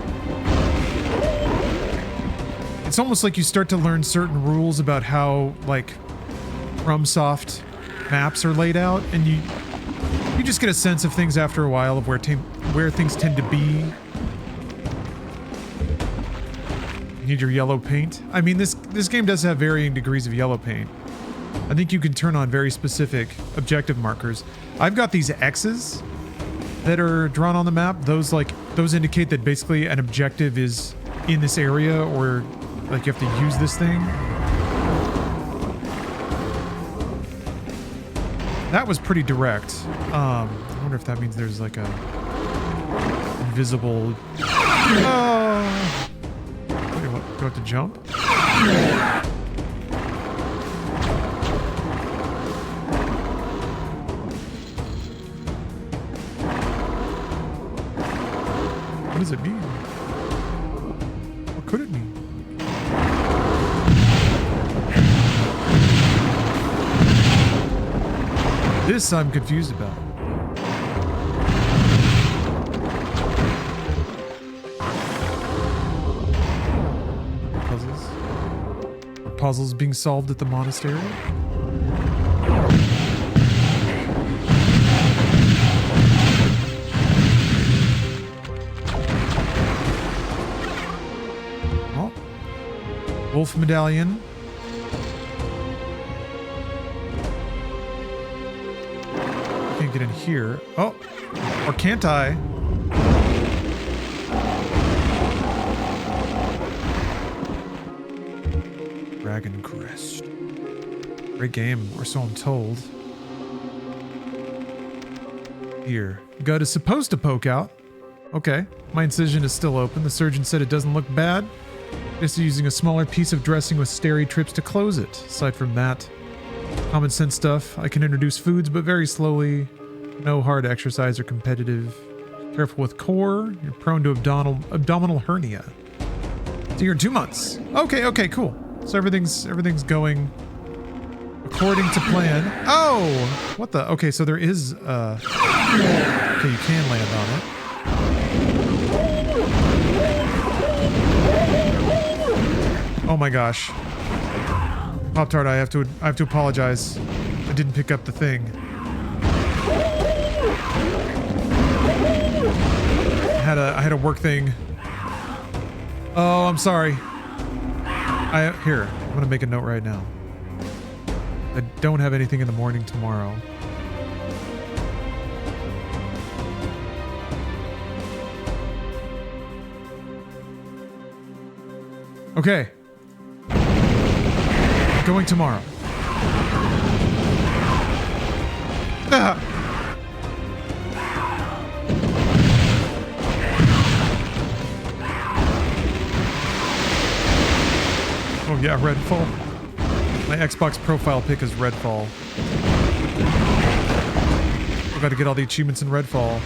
Speaker 1: It's almost like you start to learn certain rules about how like FromSoft maps are laid out, and you just get a sense of things after a while of where things tend to be. You need your yellow paint. I mean, this game does have varying degrees of yellow paint. I think you can turn on very specific objective markers. I've got these X's that are drawn on the map. Those indicate that basically an objective is in this area, or like you have to use this thing. That was pretty direct. I wonder if that means there's like a invisible... Oh! Wait, what? Do I have to jump? What does it mean? What could it mean? This I'm confused about. Puzzles. Are puzzles being solved at the monastery? Oh. Wolf medallion. Get in here. Oh, or can't I? Dragon Crest. Great game, or so I'm told. Here. Gut is supposed to poke out. Okay. My incision is still open. The surgeon said it doesn't look bad. Just using a smaller piece of dressing with steri trips to close it. Aside from that, common sense stuff. I can introduce foods, but very slowly. No hard exercise or competitive. Careful with core. You're prone to abdominal hernia. So you're in 2 months. Okay, cool. So everything's going according to plan. Oh! What the? Okay, so there is okay, you can land on it. Oh my gosh. Pop-Tart, I have to apologize. I didn't pick up the thing. I had a work thing. Oh, I'm sorry. Here, I'm gonna make a note right now. I don't have anything in the morning tomorrow. Okay. Going tomorrow. Ah. Oh yeah, Redfall. My Xbox profile pic is Redfall. I've got to get all the achievements in Redfall.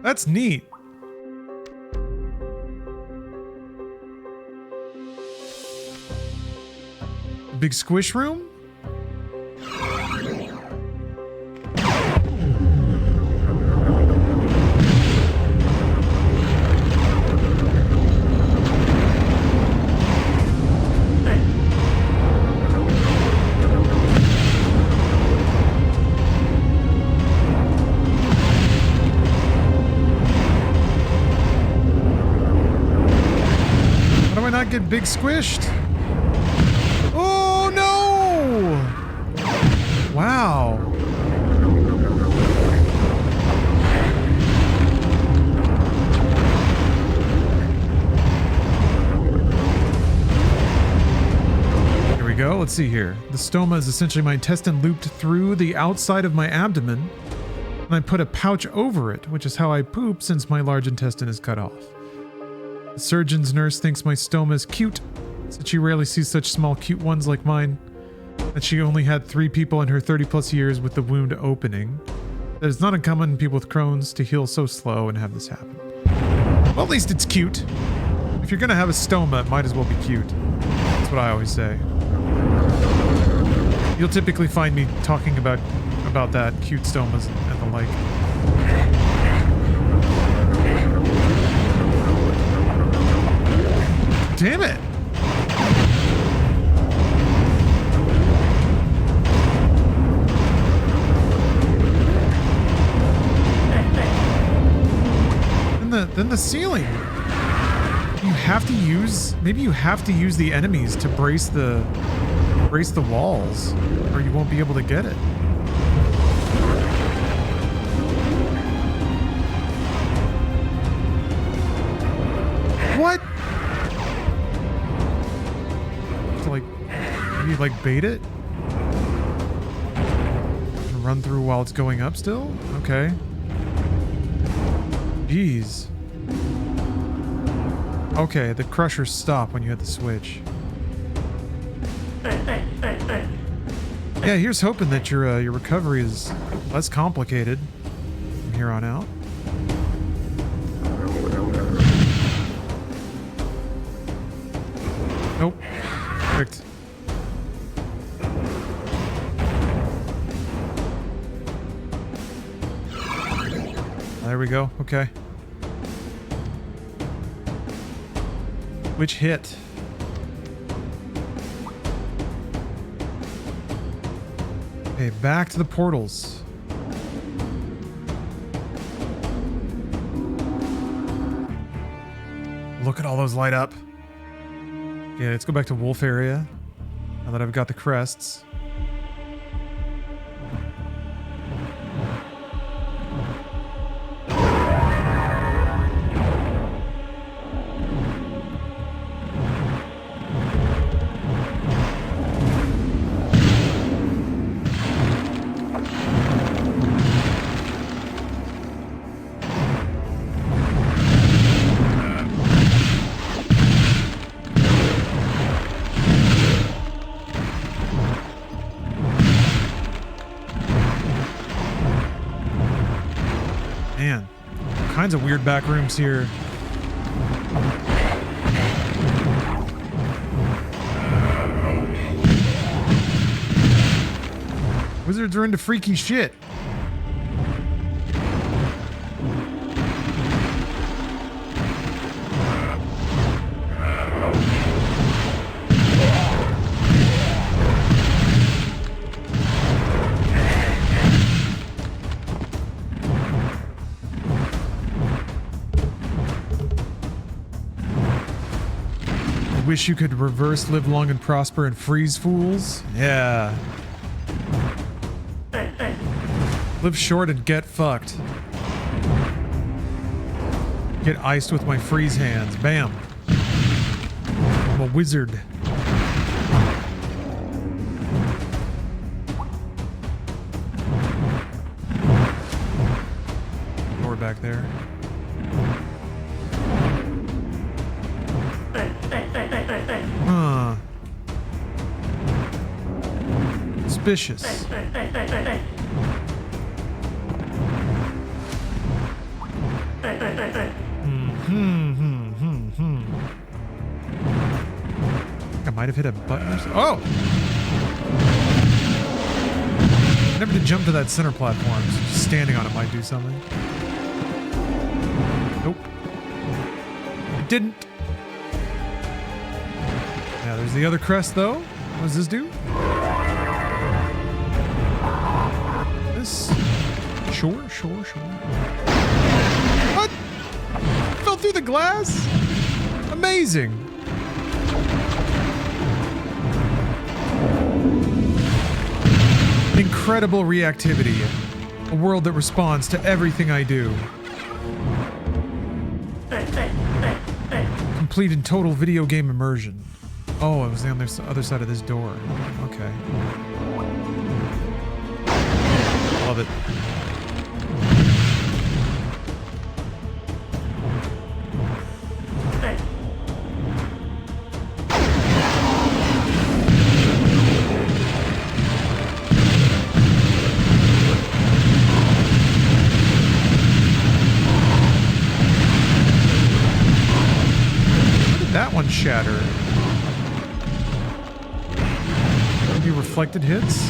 Speaker 1: That's neat. Big squish room? Get big squished. Oh no! Wow. Here we go. Let's see here. The stoma is essentially my intestine looped through the outside of my abdomen, and I put a pouch over it, which is how I poop since my large intestine is cut off. The surgeon's nurse thinks my stoma is cute, since she rarely sees such small cute ones like mine, that she only had 3 people in her 30 plus years with the wound opening. That it's not uncommon in people with Crohn's to heal so slow and have this happen. Well, at least it's cute. If you're gonna have a stoma, it might as well be cute. That's what I always say. You'll typically find me talking about that, cute stomas and the like. Damn it! Then the ceiling. You have to use, maybe you have to use the enemies to brace the walls, or you won't be able to get it. What? You like bait it? Run through while it's going up still? Okay. Jeez. Okay, the crushers stop when you hit the switch. Yeah, here's hoping that your recovery is less complicated from here on out. Nope. Perfect. There we go. Okay. Which hit? Okay, back to the portals. Look at all those light up. Okay, let's go back to Wolf area. Now that I've got the crests. Man, all kinds of weird back rooms here. Wizards are into freaky shit. Wish you could reverse live long and prosper and freeze fools. Yeah. Live short and get fucked. Get iced with my freeze hands. Bam. I'm a wizard. Door back there. Huh. Suspicious. I might have hit a button or something. Oh! I never did jump to that center platform, so just standing on it might do something. Nope. It didn't. Yeah, there's the other crest, though. What does this do? This? Sure. What? Fell through the glass? Amazing. Incredible reactivity. A world that responds to everything I do. Complete and total video game immersion. Oh, it was on the other side of this door. Okay. Love it. How did that one shatter? Maybe reflected hits?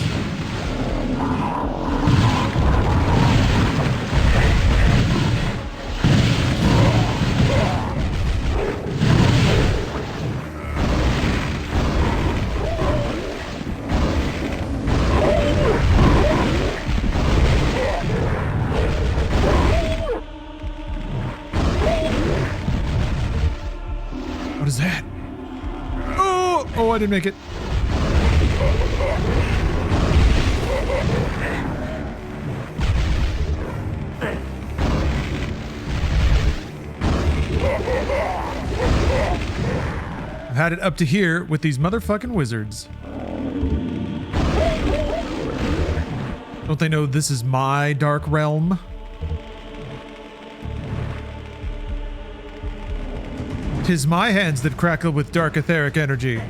Speaker 1: What is that? Oh, I didn't make it. I've had it up to here with these motherfucking wizards. Don't they know this is my dark realm? 'Tis my hands that crackle with dark etheric energy. I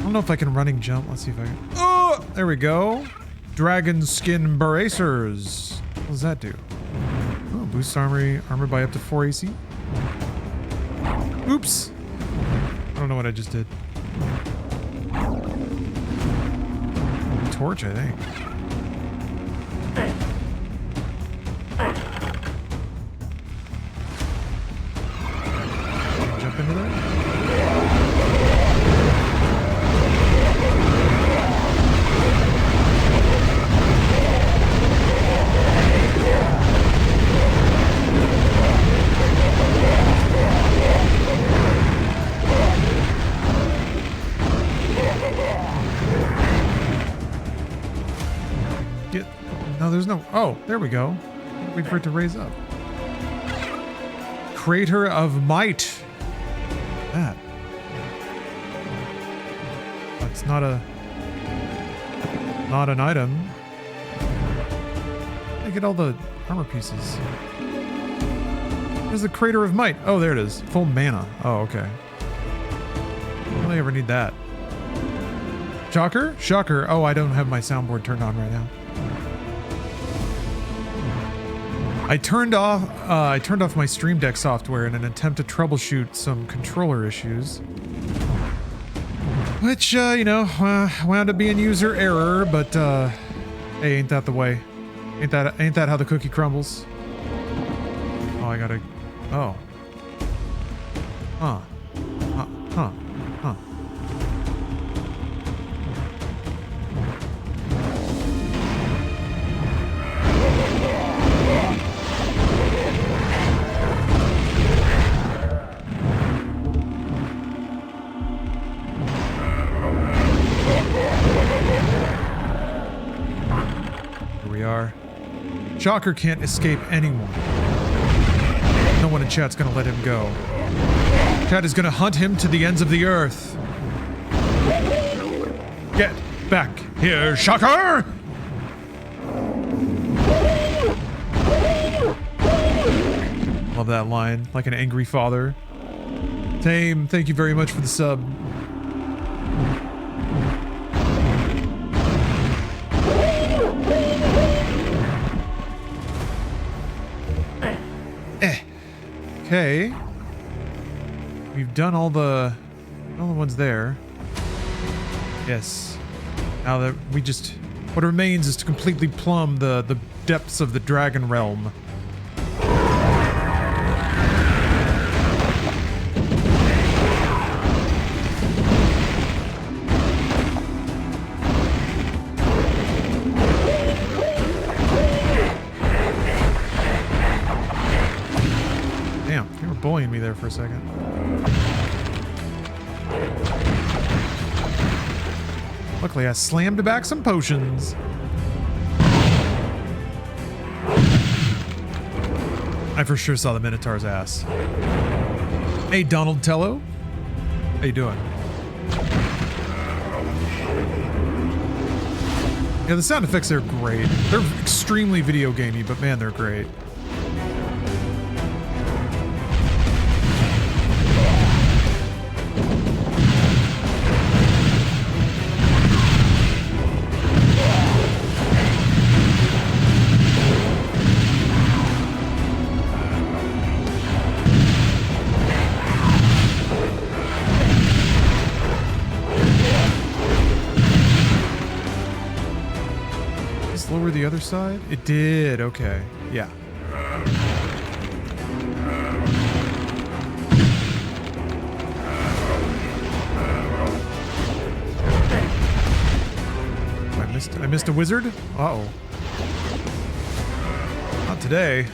Speaker 1: don't know if I can running jump. Let's see if I can. Oh, there we go. Dragon skin bracers. What does that do? Oh, boosts armor by up to 4 AC. Oops. I don't know what I just did. Torch, I think. Jump into that? No, there's no... Oh, there we go. Wait for it to raise up. Crater of Might. That. That's not a... Not an item. I get all the armor pieces. Where's the Crater of Might? Oh, there it is. Full mana. Oh, okay. I don't really ever need that. Shocker? Shocker. Oh, I don't have my soundboard turned on right now. I turned off my Stream Deck software in an attempt to troubleshoot some controller issues. Which, you know, wound up being user error, but, hey, ain't that the way? Ain't that how the cookie crumbles? Oh, I gotta... Oh. Huh. Huh. Here we are. Shocker can't escape anyone. No one in chat's gonna let him go. Chat is gonna hunt him to the ends of the earth. Get back here, Shocker! Love that line, like an angry father. Tame, thank you very much for the sub. Okay. We've done all the ones there. Yes. Now that we just... What remains is to completely plumb the depths of the dragon realm. Bullying me there for a second. Luckily, I slammed back some potions. I for sure saw the Minotaur's ass. Hey, Donald Tello. How you doing? Yeah, the sound effects are great. They're extremely video gamey, but man, they're great. Lower the other side? It did, okay. Yeah. I missed a wizard? Uh-oh. Not today.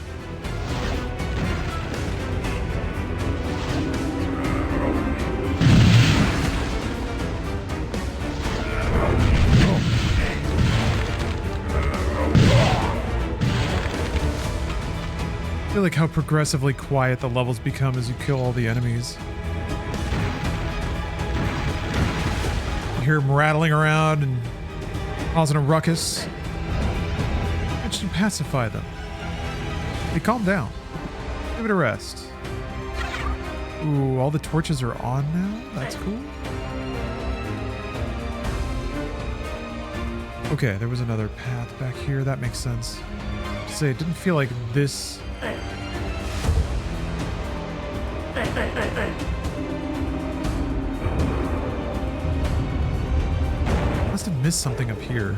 Speaker 1: I feel like how progressively quiet the levels become as you kill all the enemies. You hear them rattling around and causing a ruckus. Why don't you pacify them? Hey, calm down. Give it a rest. Ooh, all the torches are on now? That's cool. Okay, there was another path back here. That makes sense. Say, it didn't feel like this... Must have missed something up here.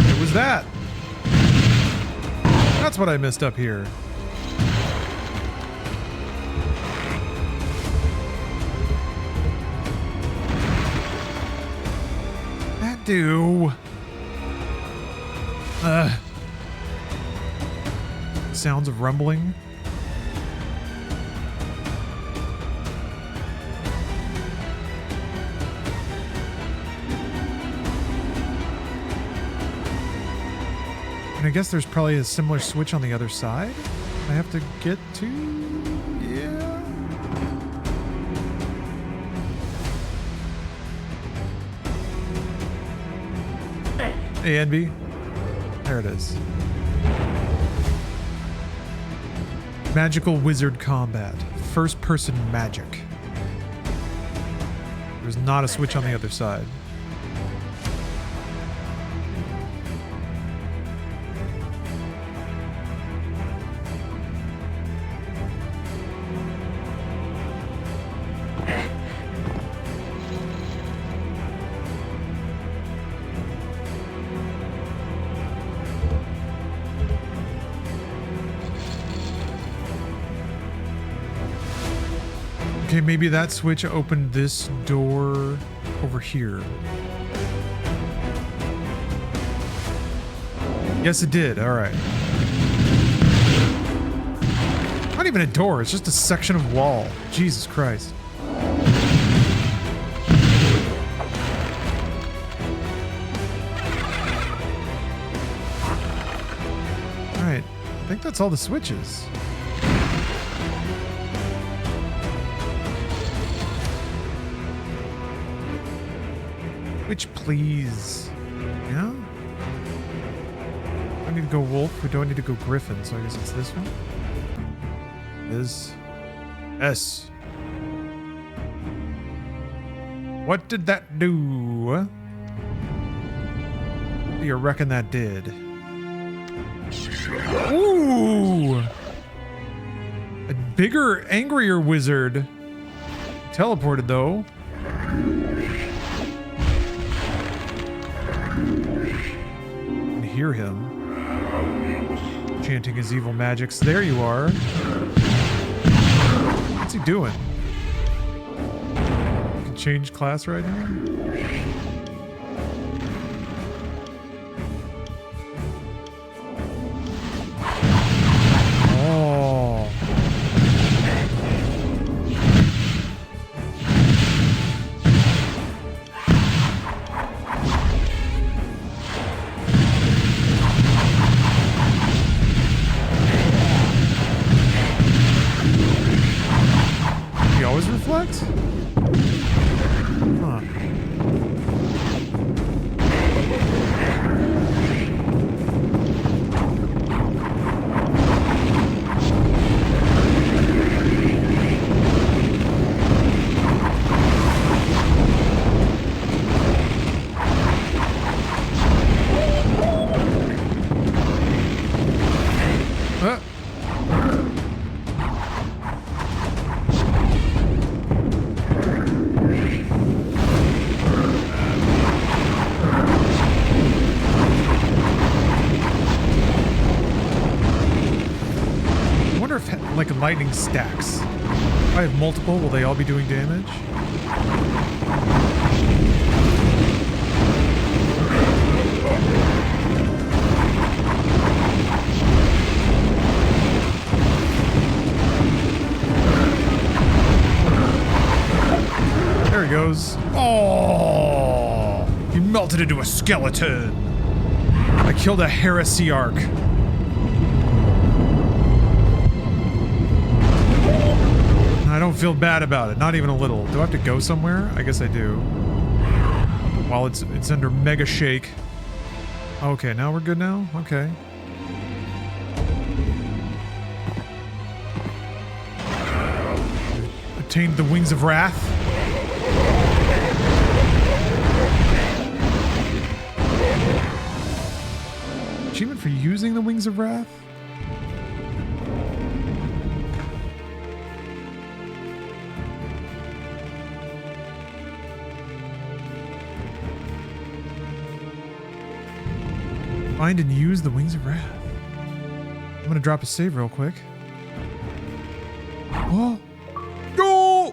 Speaker 1: What was that? That's what I missed up here. That do. Sounds of rumbling. And I guess there's probably a similar switch on the other side I have to get to. Yeah. Hey, NB. There it is. Magical wizard combat. First person magic. There's not a switch on the other side. Okay, maybe that switch opened this door over here. Yes, it did. All right. Not even a door. It's just a section of wall. Jesus Christ. All right. I think that's all the switches. Which, please? Yeah? I need to go wolf. We don't need to go griffin, so I guess it's this one. Is S. What did that do? What do you reckon that did? Ooh! A bigger, angrier wizard. Teleported, though. Hear him chanting his evil magics. There you are. What's he doing? I can change class right now. Oh. Reflect? Huh. Like lightning stacks. If I have multiple, will they all be doing damage? There he goes. Oh! He melted into a skeleton. I killed a heresiarch. I don't feel bad about it, not even a little. Do I have to go somewhere? I guess I do. While it's under mega shake. Okay, now we're good now? Okay. Obtained the Wings of Wrath. Achievement for using the Wings of Wrath? Find and use the Wings of Wrath. I'm gonna drop a save real quick. Oh! Go!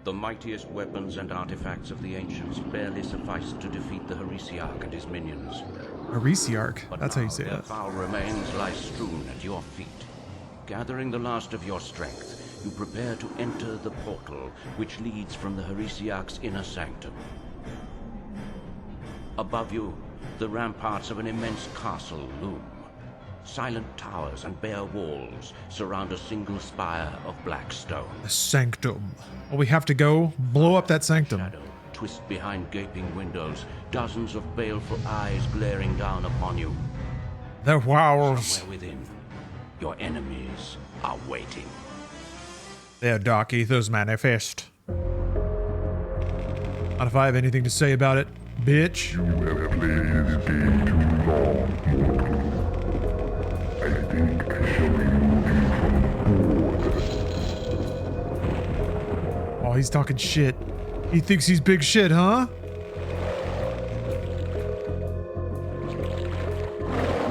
Speaker 2: The mightiest weapons and artifacts of the ancients barely sufficed to defeat the Heresiarch and his minions.
Speaker 1: Heresiarch?
Speaker 2: But
Speaker 1: that's how you say
Speaker 2: their
Speaker 1: that.
Speaker 2: foul remains lie strewn at your feet. Gathering the last of your strength, you prepare to enter the portal which leads from the Heresiarch's inner sanctum. Above you, the ramparts of an immense castle loom. Silent towers and bare walls surround a single spire of black stone.
Speaker 1: The sanctum. Well, we have to go blow up that sanctum.
Speaker 2: Shadow twist behind gaping windows, dozens of baleful eyes glaring down upon you.
Speaker 1: The Wowls.
Speaker 2: Somewhere within, your enemies are waiting.
Speaker 1: Their dark ethos manifest. Not if I have anything to say about it, bitch.
Speaker 3: You have played this game too long, mortal. I think I shall remove you from the board.
Speaker 1: Oh, he's talking shit. He thinks he's big shit, huh?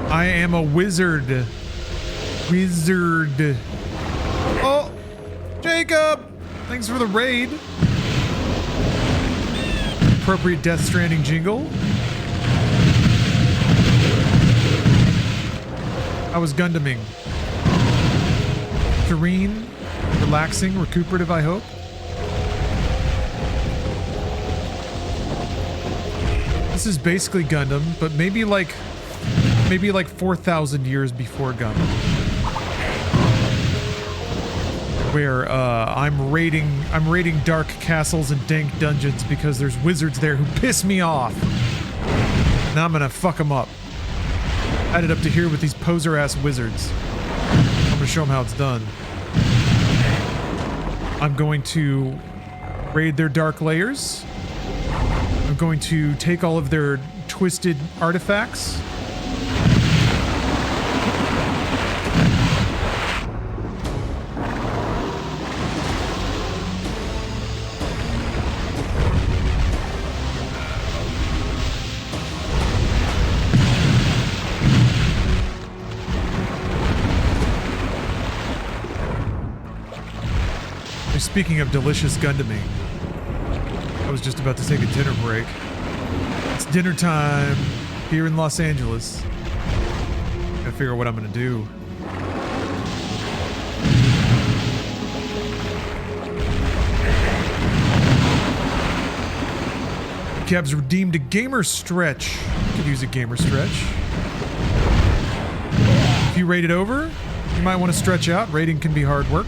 Speaker 1: I am a wizard. Wizard. Oh, Jacob! Thanks for the raid. Appropriate Death Stranding jingle. I was Gundaming. Serene, relaxing, recuperative, I hope. This is basically Gundam, but maybe like 4,000 years before Gundam. Where I'm raiding dark castles and dank dungeons because there's wizards there who piss me off. Now I'm gonna fuck them up. I it up to here with these poser ass wizards. I'm gonna show them how it's done. I'm going to raid their dark layers. I'm going to take all of their twisted artifacts. Speaking of delicious Gundaming, I was just about to take a dinner break. It's dinner time here in Los Angeles. Gotta figure out what I'm gonna do. Cabs redeemed a gamer stretch. Could use a gamer stretch. If you raid it over, you might want to stretch out. Raiding can be hard work.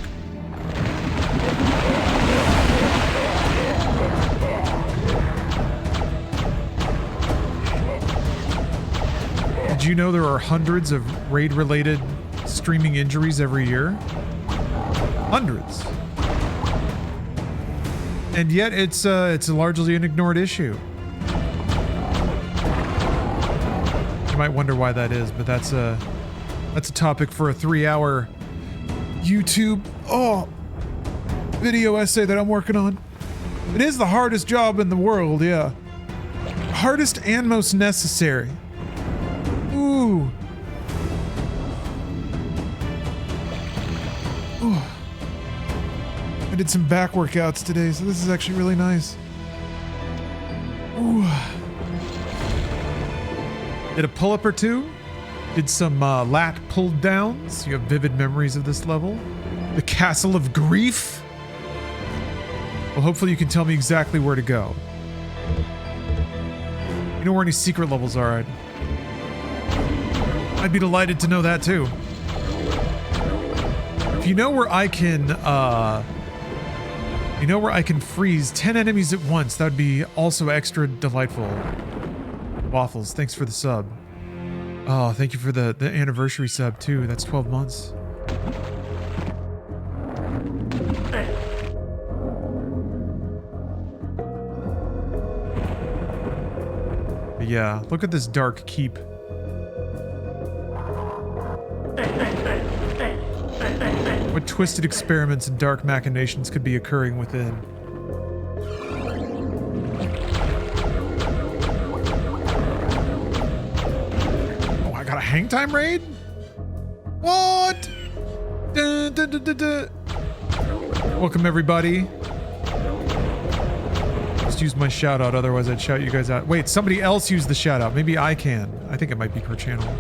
Speaker 1: Did you know there are hundreds of raid-related streaming injuries every year? Hundreds. And yet it's largely an ignored issue. You might wonder why that is, but that's a topic for a 3-hour YouTube video essay that I'm working on. It is the hardest job in the world, yeah. Hardest and most necessary. Ooh. Ooh. I did some back workouts today, so this is actually really nice. Ooh. Did a pull-up or two. Did some lat pull downs. You have vivid memories of this level. The Castle of Grief. Well, hopefully you can tell me exactly where to go. You know where any secret levels are, I'd be delighted to know that too. If you know where I can freeze 10 enemies at once, that would be also extra delightful. Waffles, thanks for the sub. Oh, thank you for the anniversary sub too. That's 12 months. But yeah, look at this dark keep. What twisted experiments and dark machinations could be occurring within? Oh, I got a hang time raid? What? Dun, dun, dun, dun, dun. Welcome everybody. Just use my shout out, otherwise I'd shout you guys out. Wait, somebody else used the shout out. Maybe I can. I think it might be per channel.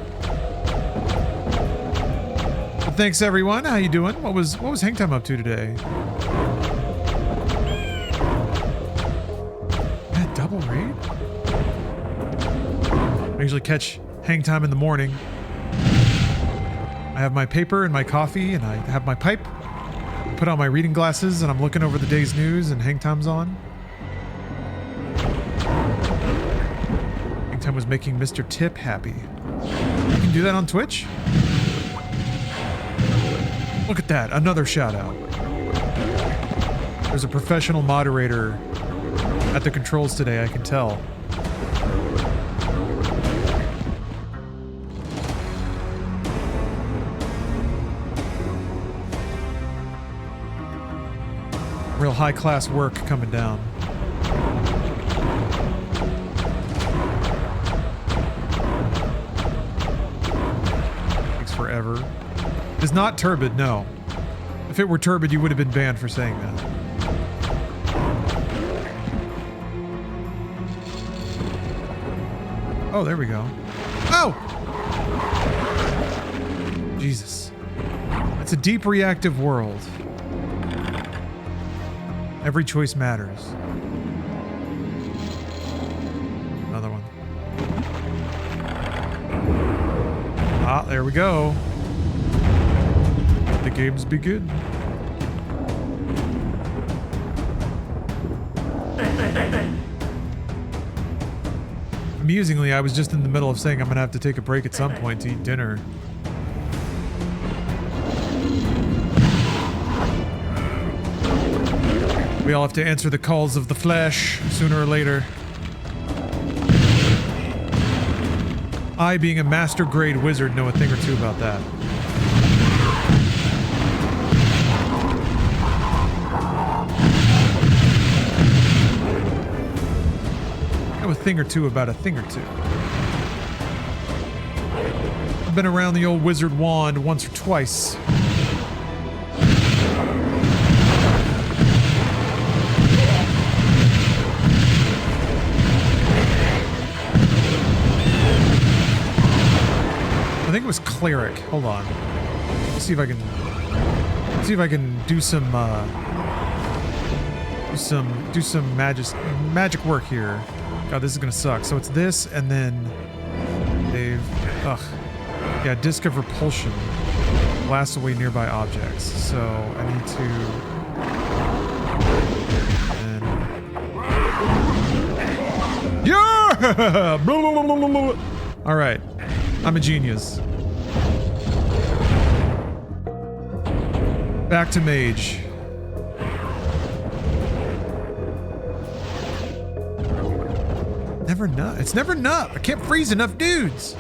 Speaker 1: But thanks everyone. How you doing? What was Hang Time up to today? Yeah, double raid? I usually catch Hang Time in the morning. I have my paper and my coffee and I have my pipe. I put on my reading glasses and I'm looking over the day's news and Hang Time's on. time was making Mr. Tip happy. You can do that on Twitch? Look at that, another shout out. There's a professional moderator at the controls today, I can tell. Real high-class work coming down. Takes forever. It's not turbid, no. If it were turbid, you would have been banned for saying that. Oh, there we go. Oh! Jesus. It's a deep reactive world. Every choice matters. Another one. Ah, there we go. The games be good. Amusingly, I was just in the middle of saying I'm gonna have to take a break at some point to eat dinner. We all have to answer the calls of the flesh sooner or later. I, being a master grade wizard, know a thing or two about that. Know a thing or two about a thing or two. I've been around the old wizard wand once or twice. I think it was cleric. Hold on. Let's see if I can do some magic work here. God, this is gonna suck. So it's this, and then yeah, disc of repulsion blasts away nearby objects. So I need to. Yeah! All right. I'm a genius. Back to mage. Never enough. It's never enough. I can't freeze enough dudes.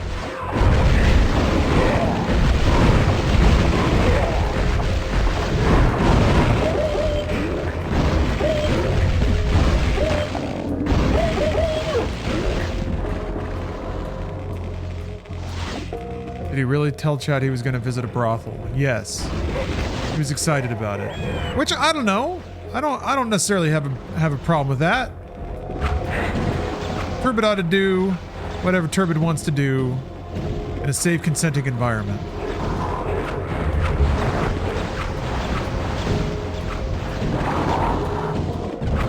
Speaker 1: Did he really tell Chad he was going to visit a brothel? Yes. He was excited about it. Which, I don't know. I don't necessarily have a problem with that. Turbid ought to do whatever Turbid wants to do in a safe, consenting environment.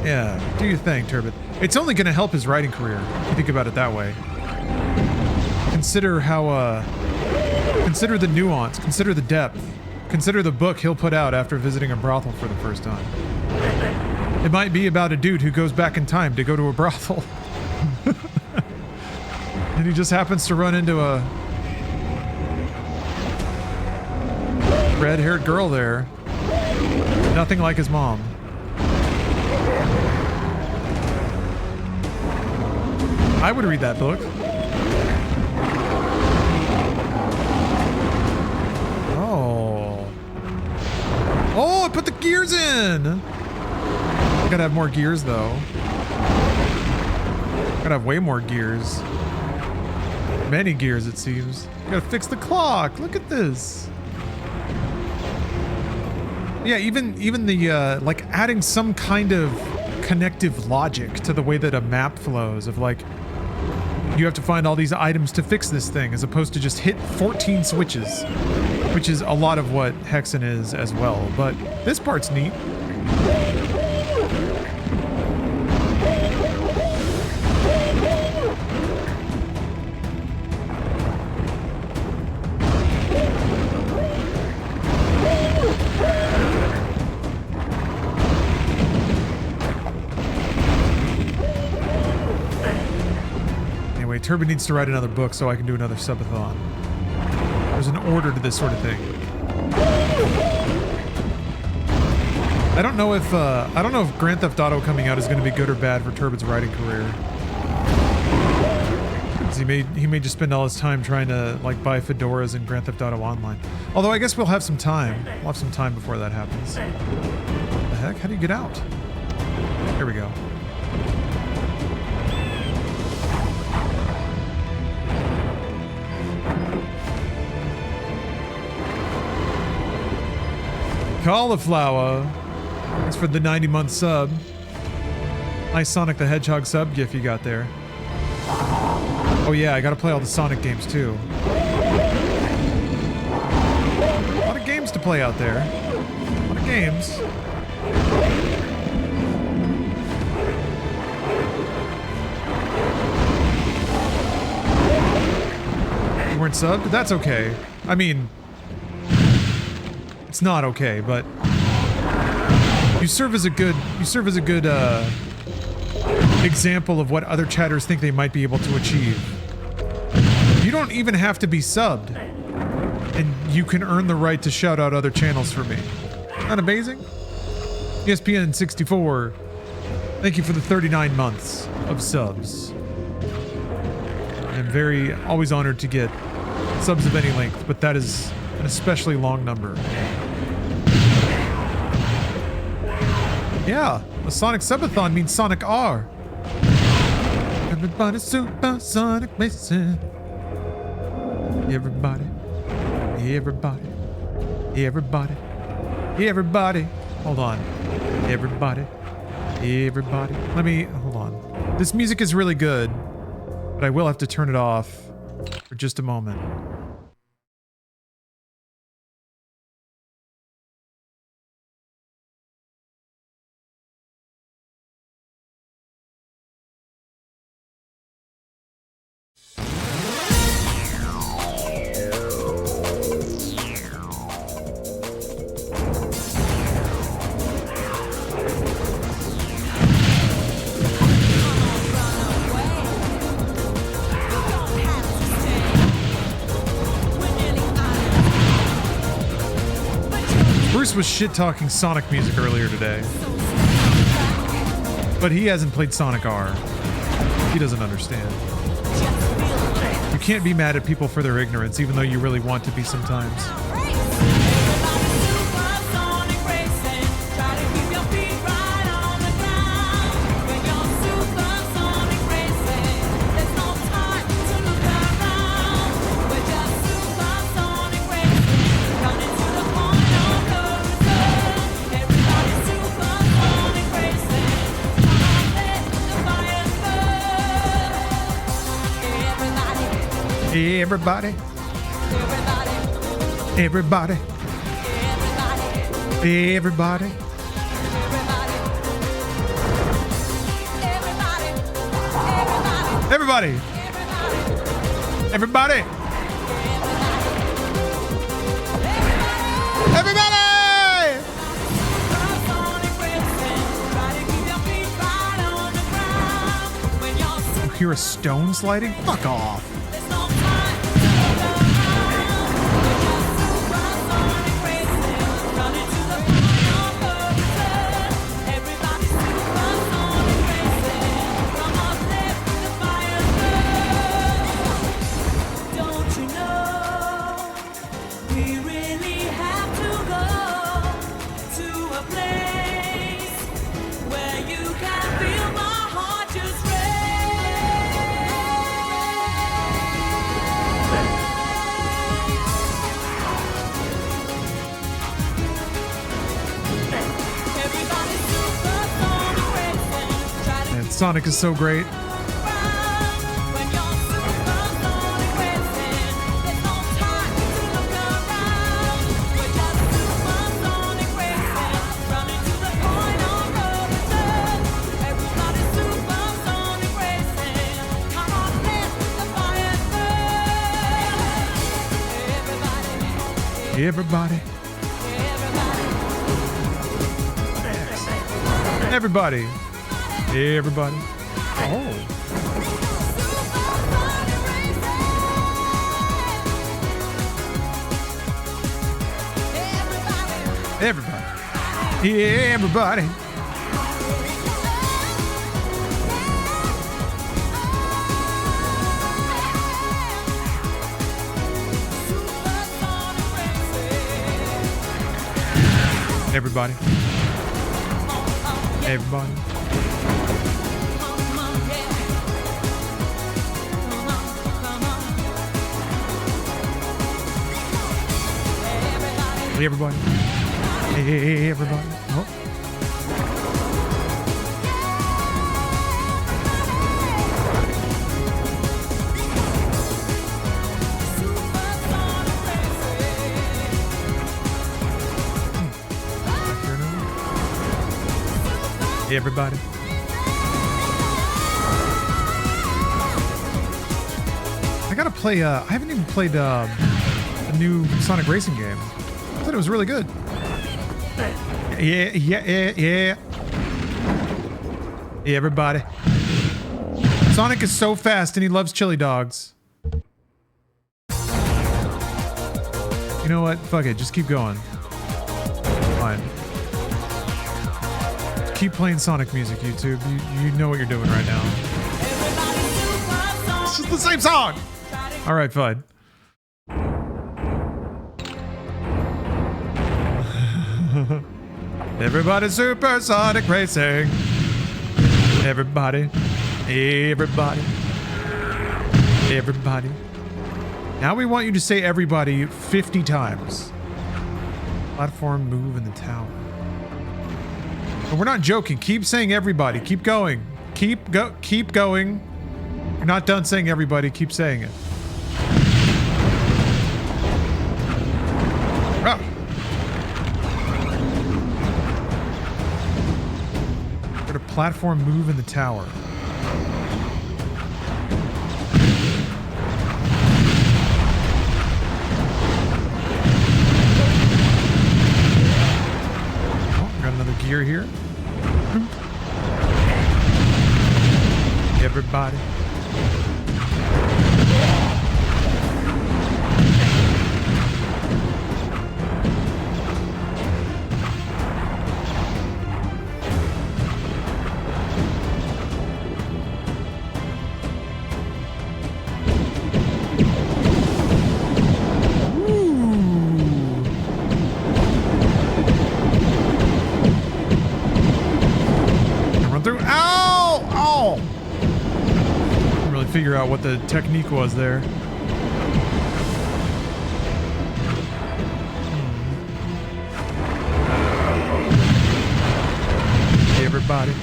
Speaker 1: Yeah, do your thing, Turbid. It's only going to help his writing career, if you think about it that way. Consider how, consider the nuance, consider the depth, consider the book he'll put out after visiting a brothel for the first time. It might be about a dude who goes back in time to go to a brothel. And he just happens to run into a red-haired girl there. Nothing like his mom. I would read that book. Oh, I put the gears in! Gotta have more gears, though. Gotta have way more gears. Many gears, it seems. Gotta fix the clock! Look at this! Yeah, even the, like, adding some kind of connective logic to the way that a map flows, of, like, you have to find all these items to fix this thing, as opposed to just hit 14 switches. Which is a lot of what Hexen is as well, but this part's neat. Anyway, Turbo needs to write another book so I can do another subathon. There's an order to this sort of thing. I don't know if Grand Theft Auto coming out is going to be good or bad for Turbid's writing career. 'Cause he may just spend all his time trying to like buy fedoras in Grand Theft Auto Online. Although I guess we'll have some time. We'll have some time before that happens. What the heck? How do you get out? Here we go. Cauliflower. Thanks for the 90-month sub. Nice Sonic the Hedgehog sub gif you got there. Oh yeah, I gotta play all the Sonic games too. A lot of games to play out there. A lot of games. You weren't subbed? That's okay. I mean, it's not okay, but you serve as a good example of what other chatters think they might be able to achieve. You don't even have to be subbed, and you can earn the right to shout out other channels for me. Not amazing? ESPN 64, thank you for the 39 months of subs. I'm always honored to get subs of any length, but that is an especially long number. Yeah, a Sonic Subathon means Sonic R. Everybody super Sonic racing. Everybody. Everybody. Everybody. Everybody. Hold on. Everybody. Everybody. Hold on. This music is really good, but I will have to turn it off for just a moment. Bruce was shit-talking Sonic music earlier today. But he hasn't played Sonic R. He doesn't understand. You can't be mad at people for their ignorance, even though you really want to be sometimes. Everybody. Everybody. Everybody. Everybody. Everybody. Everybody. You hear a stone sliding? Fuck off. Sonic is so great. Everybody. Everybody. Everybody. Oh. Everybody. Yeah, everybody. Everybody. Everybody. Everybody. Hey, everybody. Oh. Everybody. I gotta play, I haven't even played a new Sonic racing game. I thought it was really good. Yeah. Yeah, everybody. Sonic is so fast and he loves chili dogs. You know what? Fuck it. Just keep going. Fine. Keep playing Sonic music, YouTube. You know what you're doing right now. It's just the same song. All right, fine. Everybody Super Sonic Racing. Everybody. Everybody. Everybody. Now we want you to say everybody 50 times. Platform move in the tower. But we're not joking. Keep saying everybody. Keep going. Keep going. You're not done saying everybody. Keep saying it. Oh. Got a platform move in the tower. Oh, got another gear here. Everybody. Figure out what the technique was there. Everybody.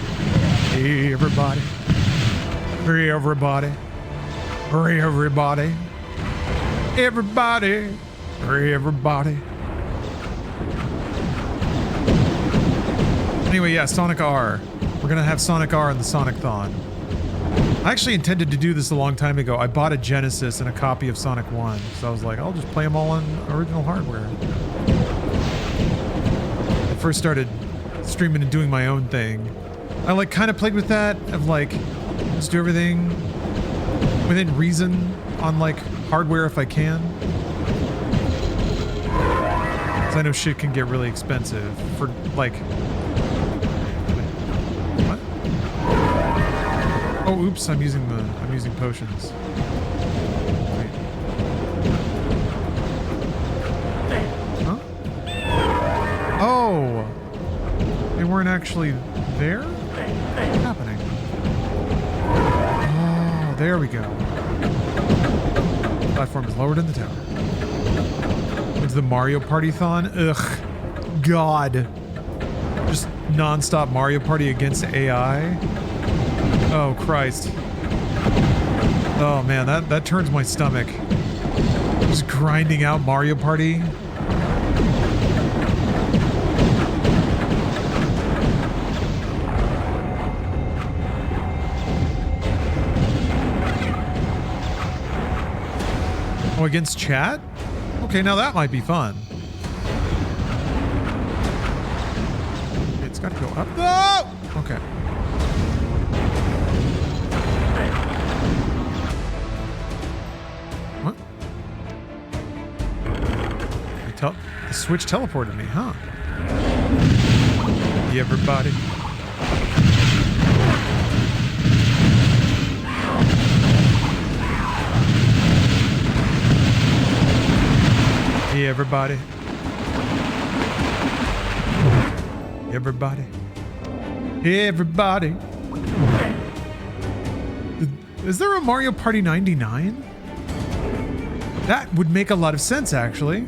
Speaker 1: Everybody. Everybody. Everybody. Everybody. Everybody. Anyway, yeah, Sonic R. We're gonna have Sonic R in the Sonic-thon. I actually intended to do this a long time ago. I bought a Genesis and a copy of Sonic 1. So I was like, I'll just play them all on original hardware. I first started streaming and doing my own thing. I like kind of played with that of like, just do everything within reason on like hardware if I can. Because I know shit can get really expensive for like... Oh, oops! I'm using potions. Wait. Huh? Oh, they weren't actually there. What's happening? Oh, there we go. Platform is lowered in the tower. Into the Mario Party-thon. Ugh, God. Just non-stop Mario Party against AI. Oh, Christ. Oh, man, that turns my stomach. Just grinding out Mario Party. Oh, against chat? Okay, now that might be fun. It's got to go up. Oh! Okay. The Switch teleported me, huh? Hey, everybody. Hey, everybody. Everybody. Hey, everybody. Is there a Mario Party 99? That would make a lot of sense, actually.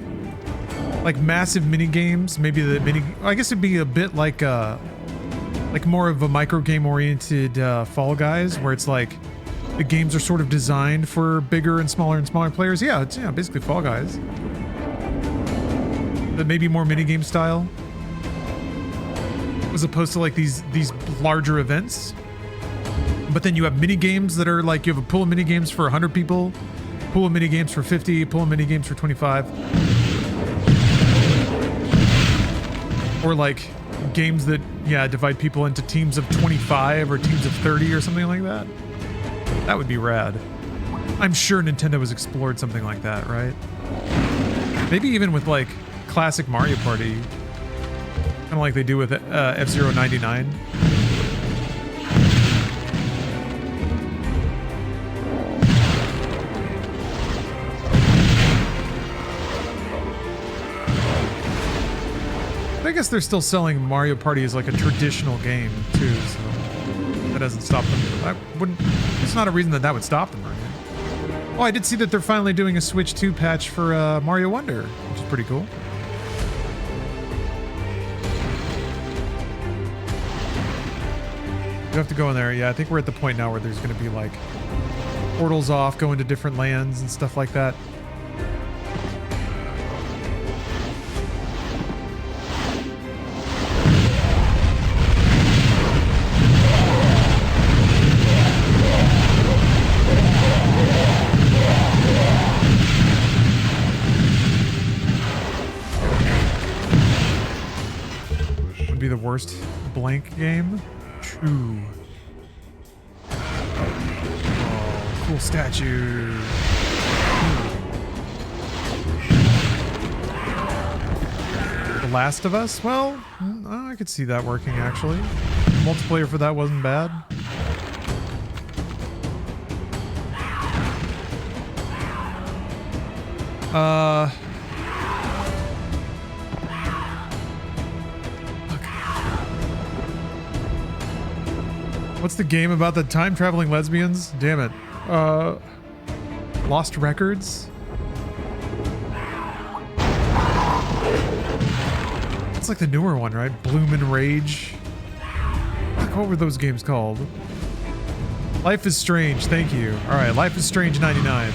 Speaker 1: Like massive mini games, maybe the mini. I guess it'd be a bit like more of a micro game oriented Fall Guys, where it's like the games are sort of designed for bigger and smaller players. Yeah, it's basically Fall Guys, but maybe more mini game style, as opposed to like these larger events. But then you have mini games that are like, you have a pool of mini games for 100 people, pool of mini games for 50, pool of mini games for 25. Or like games that, divide people into teams of 25 or teams of 30 or something like that. That would be rad. I'm sure Nintendo has explored something like that, right? Maybe even with like classic Mario Party, kind of like they do with F-Zero 99. I guess they're still selling Mario Party as like a traditional game too, so that doesn't stop them. It's not a reason that would stop them, right? Oh, I did see that they're finally doing a Switch 2 patch for Mario Wonder, which is pretty cool. You have to go in there. Yeah, I think we're at the point now where there's going to be like portals off, go into different lands and stuff like that. Be the worst blank game. True. Oh, cool statue. The Last of Us? Well, I could see that working actually. Multiplayer for that wasn't bad. What's the game about the time-traveling lesbians? Damn it. Lost Records? It's like the newer one, right? Bloom and Rage. What were those games called? Life is Strange, thank you. Alright, Life is Strange 99.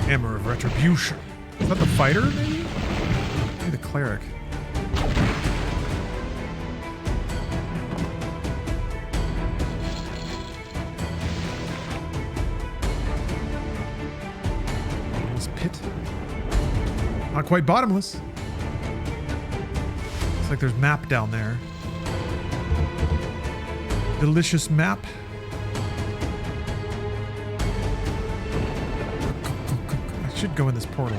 Speaker 1: Hammer of Retribution. Is that the fighter, maybe? Maybe the cleric. Bottomless pit. Not quite bottomless. Looks like there's map down there. Delicious map. Should go in this portal.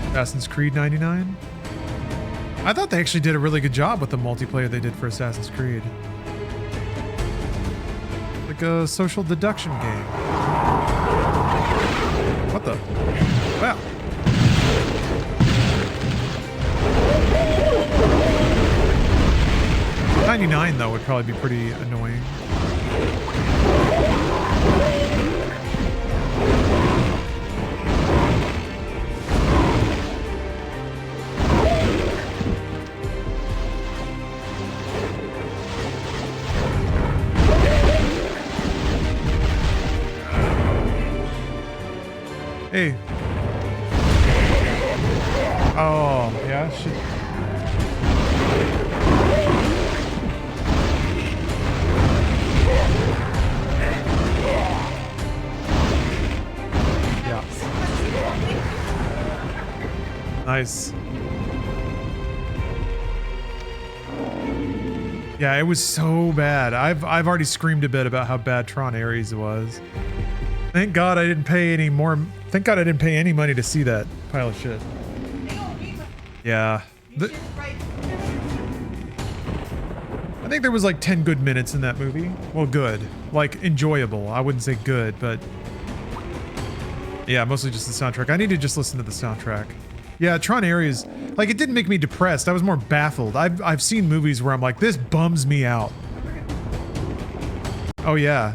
Speaker 1: Assassin's Creed 99. I thought they actually did a really good job with the multiplayer they did for Assassin's Creed. Like a social deduction game. What the? Wow. $99 though would probably be pretty annoying. Hey. Oh, yeah, shit. Yeah. Nice. Yeah, it was so bad. I've already screamed a bit about how bad Tron Ares was. Thank God I didn't pay any more. Thank God I didn't pay any money to see that pile of shit. Yeah. I think there was like 10 good minutes in that movie. Well, good. Like, enjoyable. I wouldn't say good, but... yeah, mostly just the soundtrack. I need to just listen to the soundtrack. Yeah, Tron Ares... like, it didn't make me depressed. I was more baffled. I've seen movies where I'm like, this bums me out. Oh, yeah.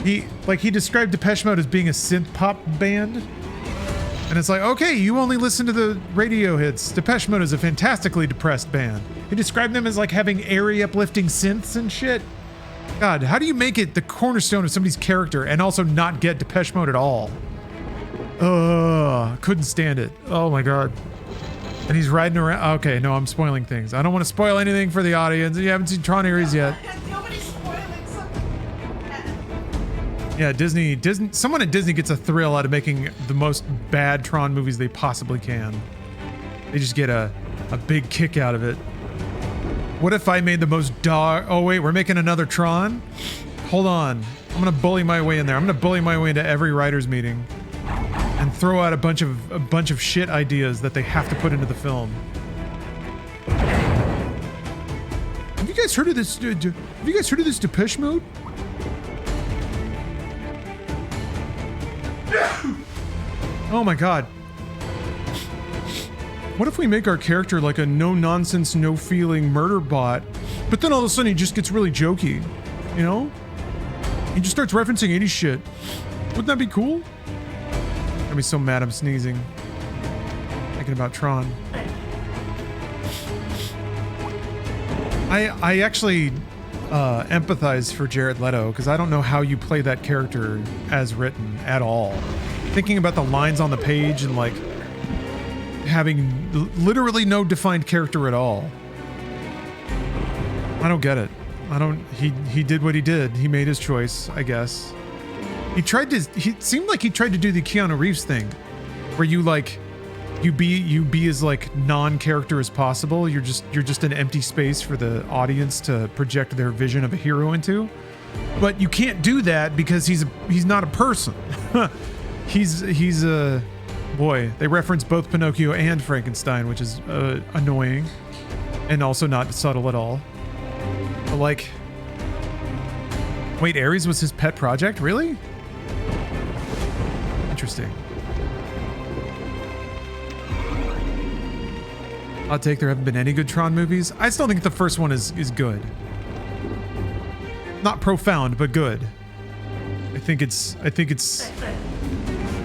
Speaker 1: He described Depeche Mode as being a synth pop band. And it's like, okay, you only listen to the radio hits. Depeche Mode is a fantastically depressed band. He described them as like having airy, uplifting synths and shit. God, how do you make it the cornerstone of somebody's character and also not get Depeche Mode at all? Ugh, couldn't stand it. Oh my God. And he's riding around. Okay, no, I'm spoiling things. I don't want to spoil anything for the audience. You haven't seen Tron Ares yet.
Speaker 4: Nobody's spoiling something.
Speaker 1: Yeah, Disney, someone at Disney gets a thrill out of making the most bad Tron movies they possibly can. They just get a big kick out of it. What if I made the most oh wait, we're making another Tron? Hold on. I'm gonna bully my way in there. I'm gonna bully my way into every writers meeting and throw out a bunch of shit ideas that they have to put into the film. Have you guys heard of this? Have you guys heard of this Depeche Mode? Oh my God. What if we make our character like a no-nonsense, no-feeling murder bot, but then all of a sudden he just gets really jokey, you know? He just starts referencing 80s shit. Wouldn't that be cool? I'd be so mad I'm sneezing. Thinking about Tron. I actually empathize for Jared Leto, because I don't know how you play that character as written at all. Thinking about the lines on the page and like having literally no defined character at all. I don't get it. He did what he did. He made his choice, I guess. He seemed like he tried to do the Keanu Reeves thing, where you be as like non-character as possible. You're just an empty space for the audience to project their vision of a hero into. But you can't do that because he's not a person. He's a boy. They reference both Pinocchio and Frankenstein, which is annoying and also not subtle at all. But like, wait, Ares was his pet project? Really? Interesting. Hot take, there haven't been any good Tron movies. I still think the first one is good. Not profound, but good. I think it's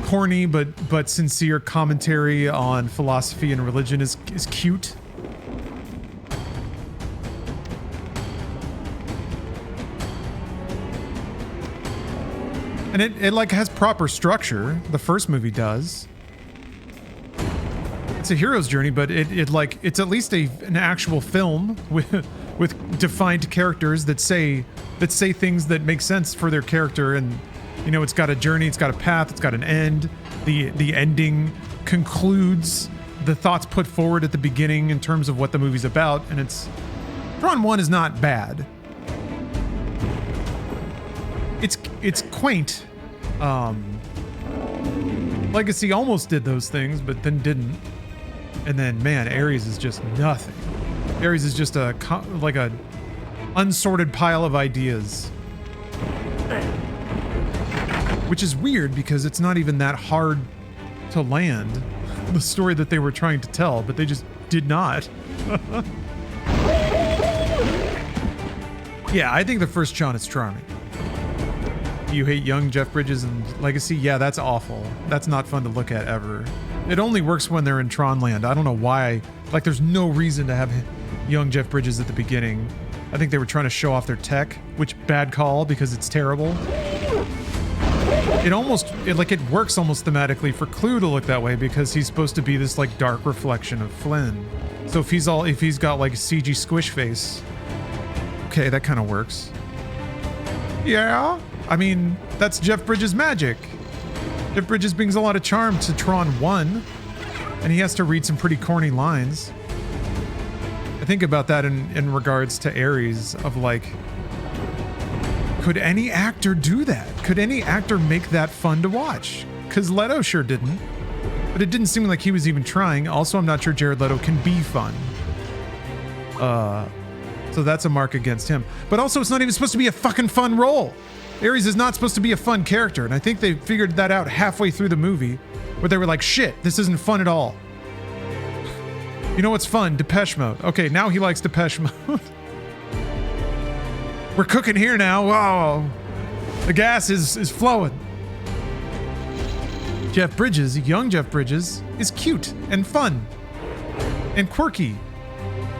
Speaker 1: corny but sincere commentary on philosophy and religion is cute. And it like has proper structure. The first movie does. It's a hero's journey, but it's at least an actual film with defined characters that say things that make sense for their character, and you know, it's got a journey, it's got a path, it's got an end. The ending concludes the thoughts put forward at the beginning in terms of what the movie's about, and Tron 1 is not bad. It's quaint. Legacy almost did those things, but then didn't. And then, man, Ares is just nothing. Ares is just like a unsorted pile of ideas. Which is weird because it's not even that hard to land the story that they were trying to tell, but they just did not. Yeah, I think the first Tron is charming. You hate young Jeff Bridges and Legacy? Yeah, that's awful. That's not fun to look at ever. It only works when they're in Tron land. I don't know why. Like, there's no reason to have young Jeff Bridges at the beginning. I think they were trying to show off their tech, which bad call because it's terrible. It works almost thematically for Clue to look that way because he's supposed to be this like dark reflection of Flynn. So if he's got like a CG squish face, okay, that kind of works. Yeah, I mean, that's Jeff Bridges' magic. Jeff Bridges brings a lot of charm to Tron 1, and he has to read some pretty corny lines. I think about that in regards to Ares of like, could any actor do that? Could any actor make that fun to watch? Because Leto sure didn't. But it didn't seem like he was even trying. Also, I'm not sure Jared Leto can be fun. So that's a mark against him. But also, it's not even supposed to be a fucking fun role. Ares is not supposed to be a fun character. And I think they figured that out halfway through the movie, where they were like, shit, this isn't fun at all. You know what's fun? Depeche Mode. Okay, now he likes Depeche Mode. We're cooking here now. Wow. The gas is flowing. Jeff Bridges, young Jeff Bridges, is cute and fun and quirky.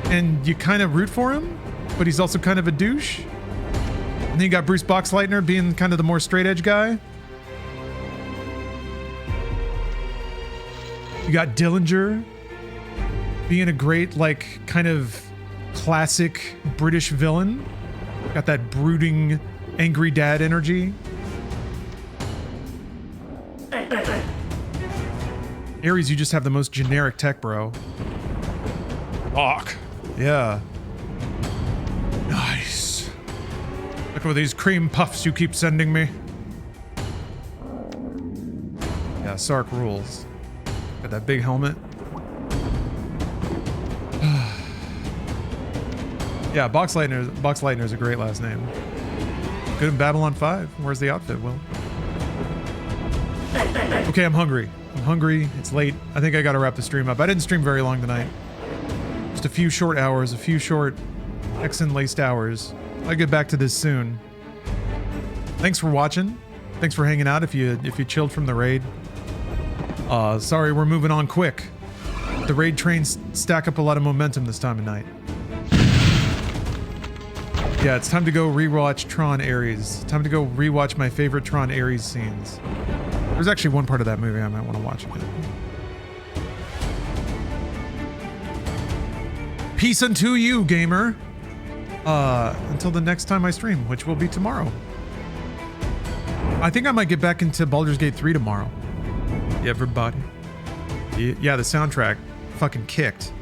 Speaker 1: And you kind of root for him, but he's also kind of a douche. And then you got Bruce Boxleitner being kind of the more straight edge guy. You got Dillinger being a great, like, kind of classic British villain. Got that brooding, angry dad energy. Ares, you just have the most generic tech, bro. Fuck. Yeah. Nice. Look at these cream puffs you keep sending me. Yeah, Sark rules. Got that big helmet. Yeah, Boxleitner is a great last name. Good in Babylon 5. Where's the outfit, Will? Okay, I'm hungry. It's late. I think I gotta wrap the stream up. I didn't stream very long tonight. Just a few short hours, a few short Hexen-laced hours. I'll get back to this soon. Thanks for watching. Thanks for hanging out if you chilled from the raid. Sorry, we're moving on quick. The raid trains stack up a lot of momentum this time of night. Yeah, it's time to go rewatch Tron Ares. Time to go rewatch my favorite Tron Ares scenes. There's actually one part of that movie I might want to watch again. Peace unto you, gamer. Until the next time I stream, which will be tomorrow. I think I might get back into Baldur's Gate 3 tomorrow. Yeah, everybody. Yeah, the soundtrack fucking kicked.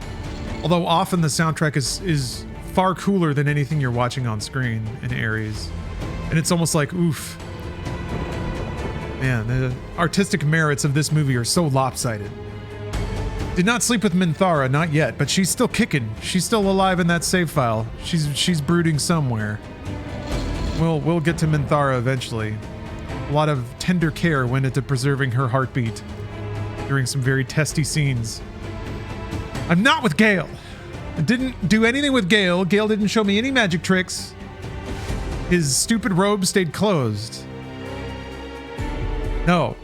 Speaker 1: Although often the soundtrack is far cooler than anything you're watching on screen in Ares. And it's almost like, oof. Man, the artistic merits of this movie are so lopsided. Did not sleep with Minthara, not yet, but she's still kicking. She's still alive in that save file. She's brooding somewhere. We'll get to Minthara eventually. A lot of tender care went into preserving her heartbeat during some very testy scenes. I'm not with Gale. I didn't do anything with Gale. Gale didn't show me any magic tricks. His stupid robe stayed closed. No.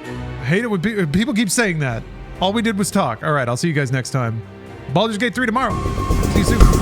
Speaker 1: I hate it when people keep saying that. All we did was talk. All right, I'll see you guys next time. Baldur's Gate 3 tomorrow. See you soon.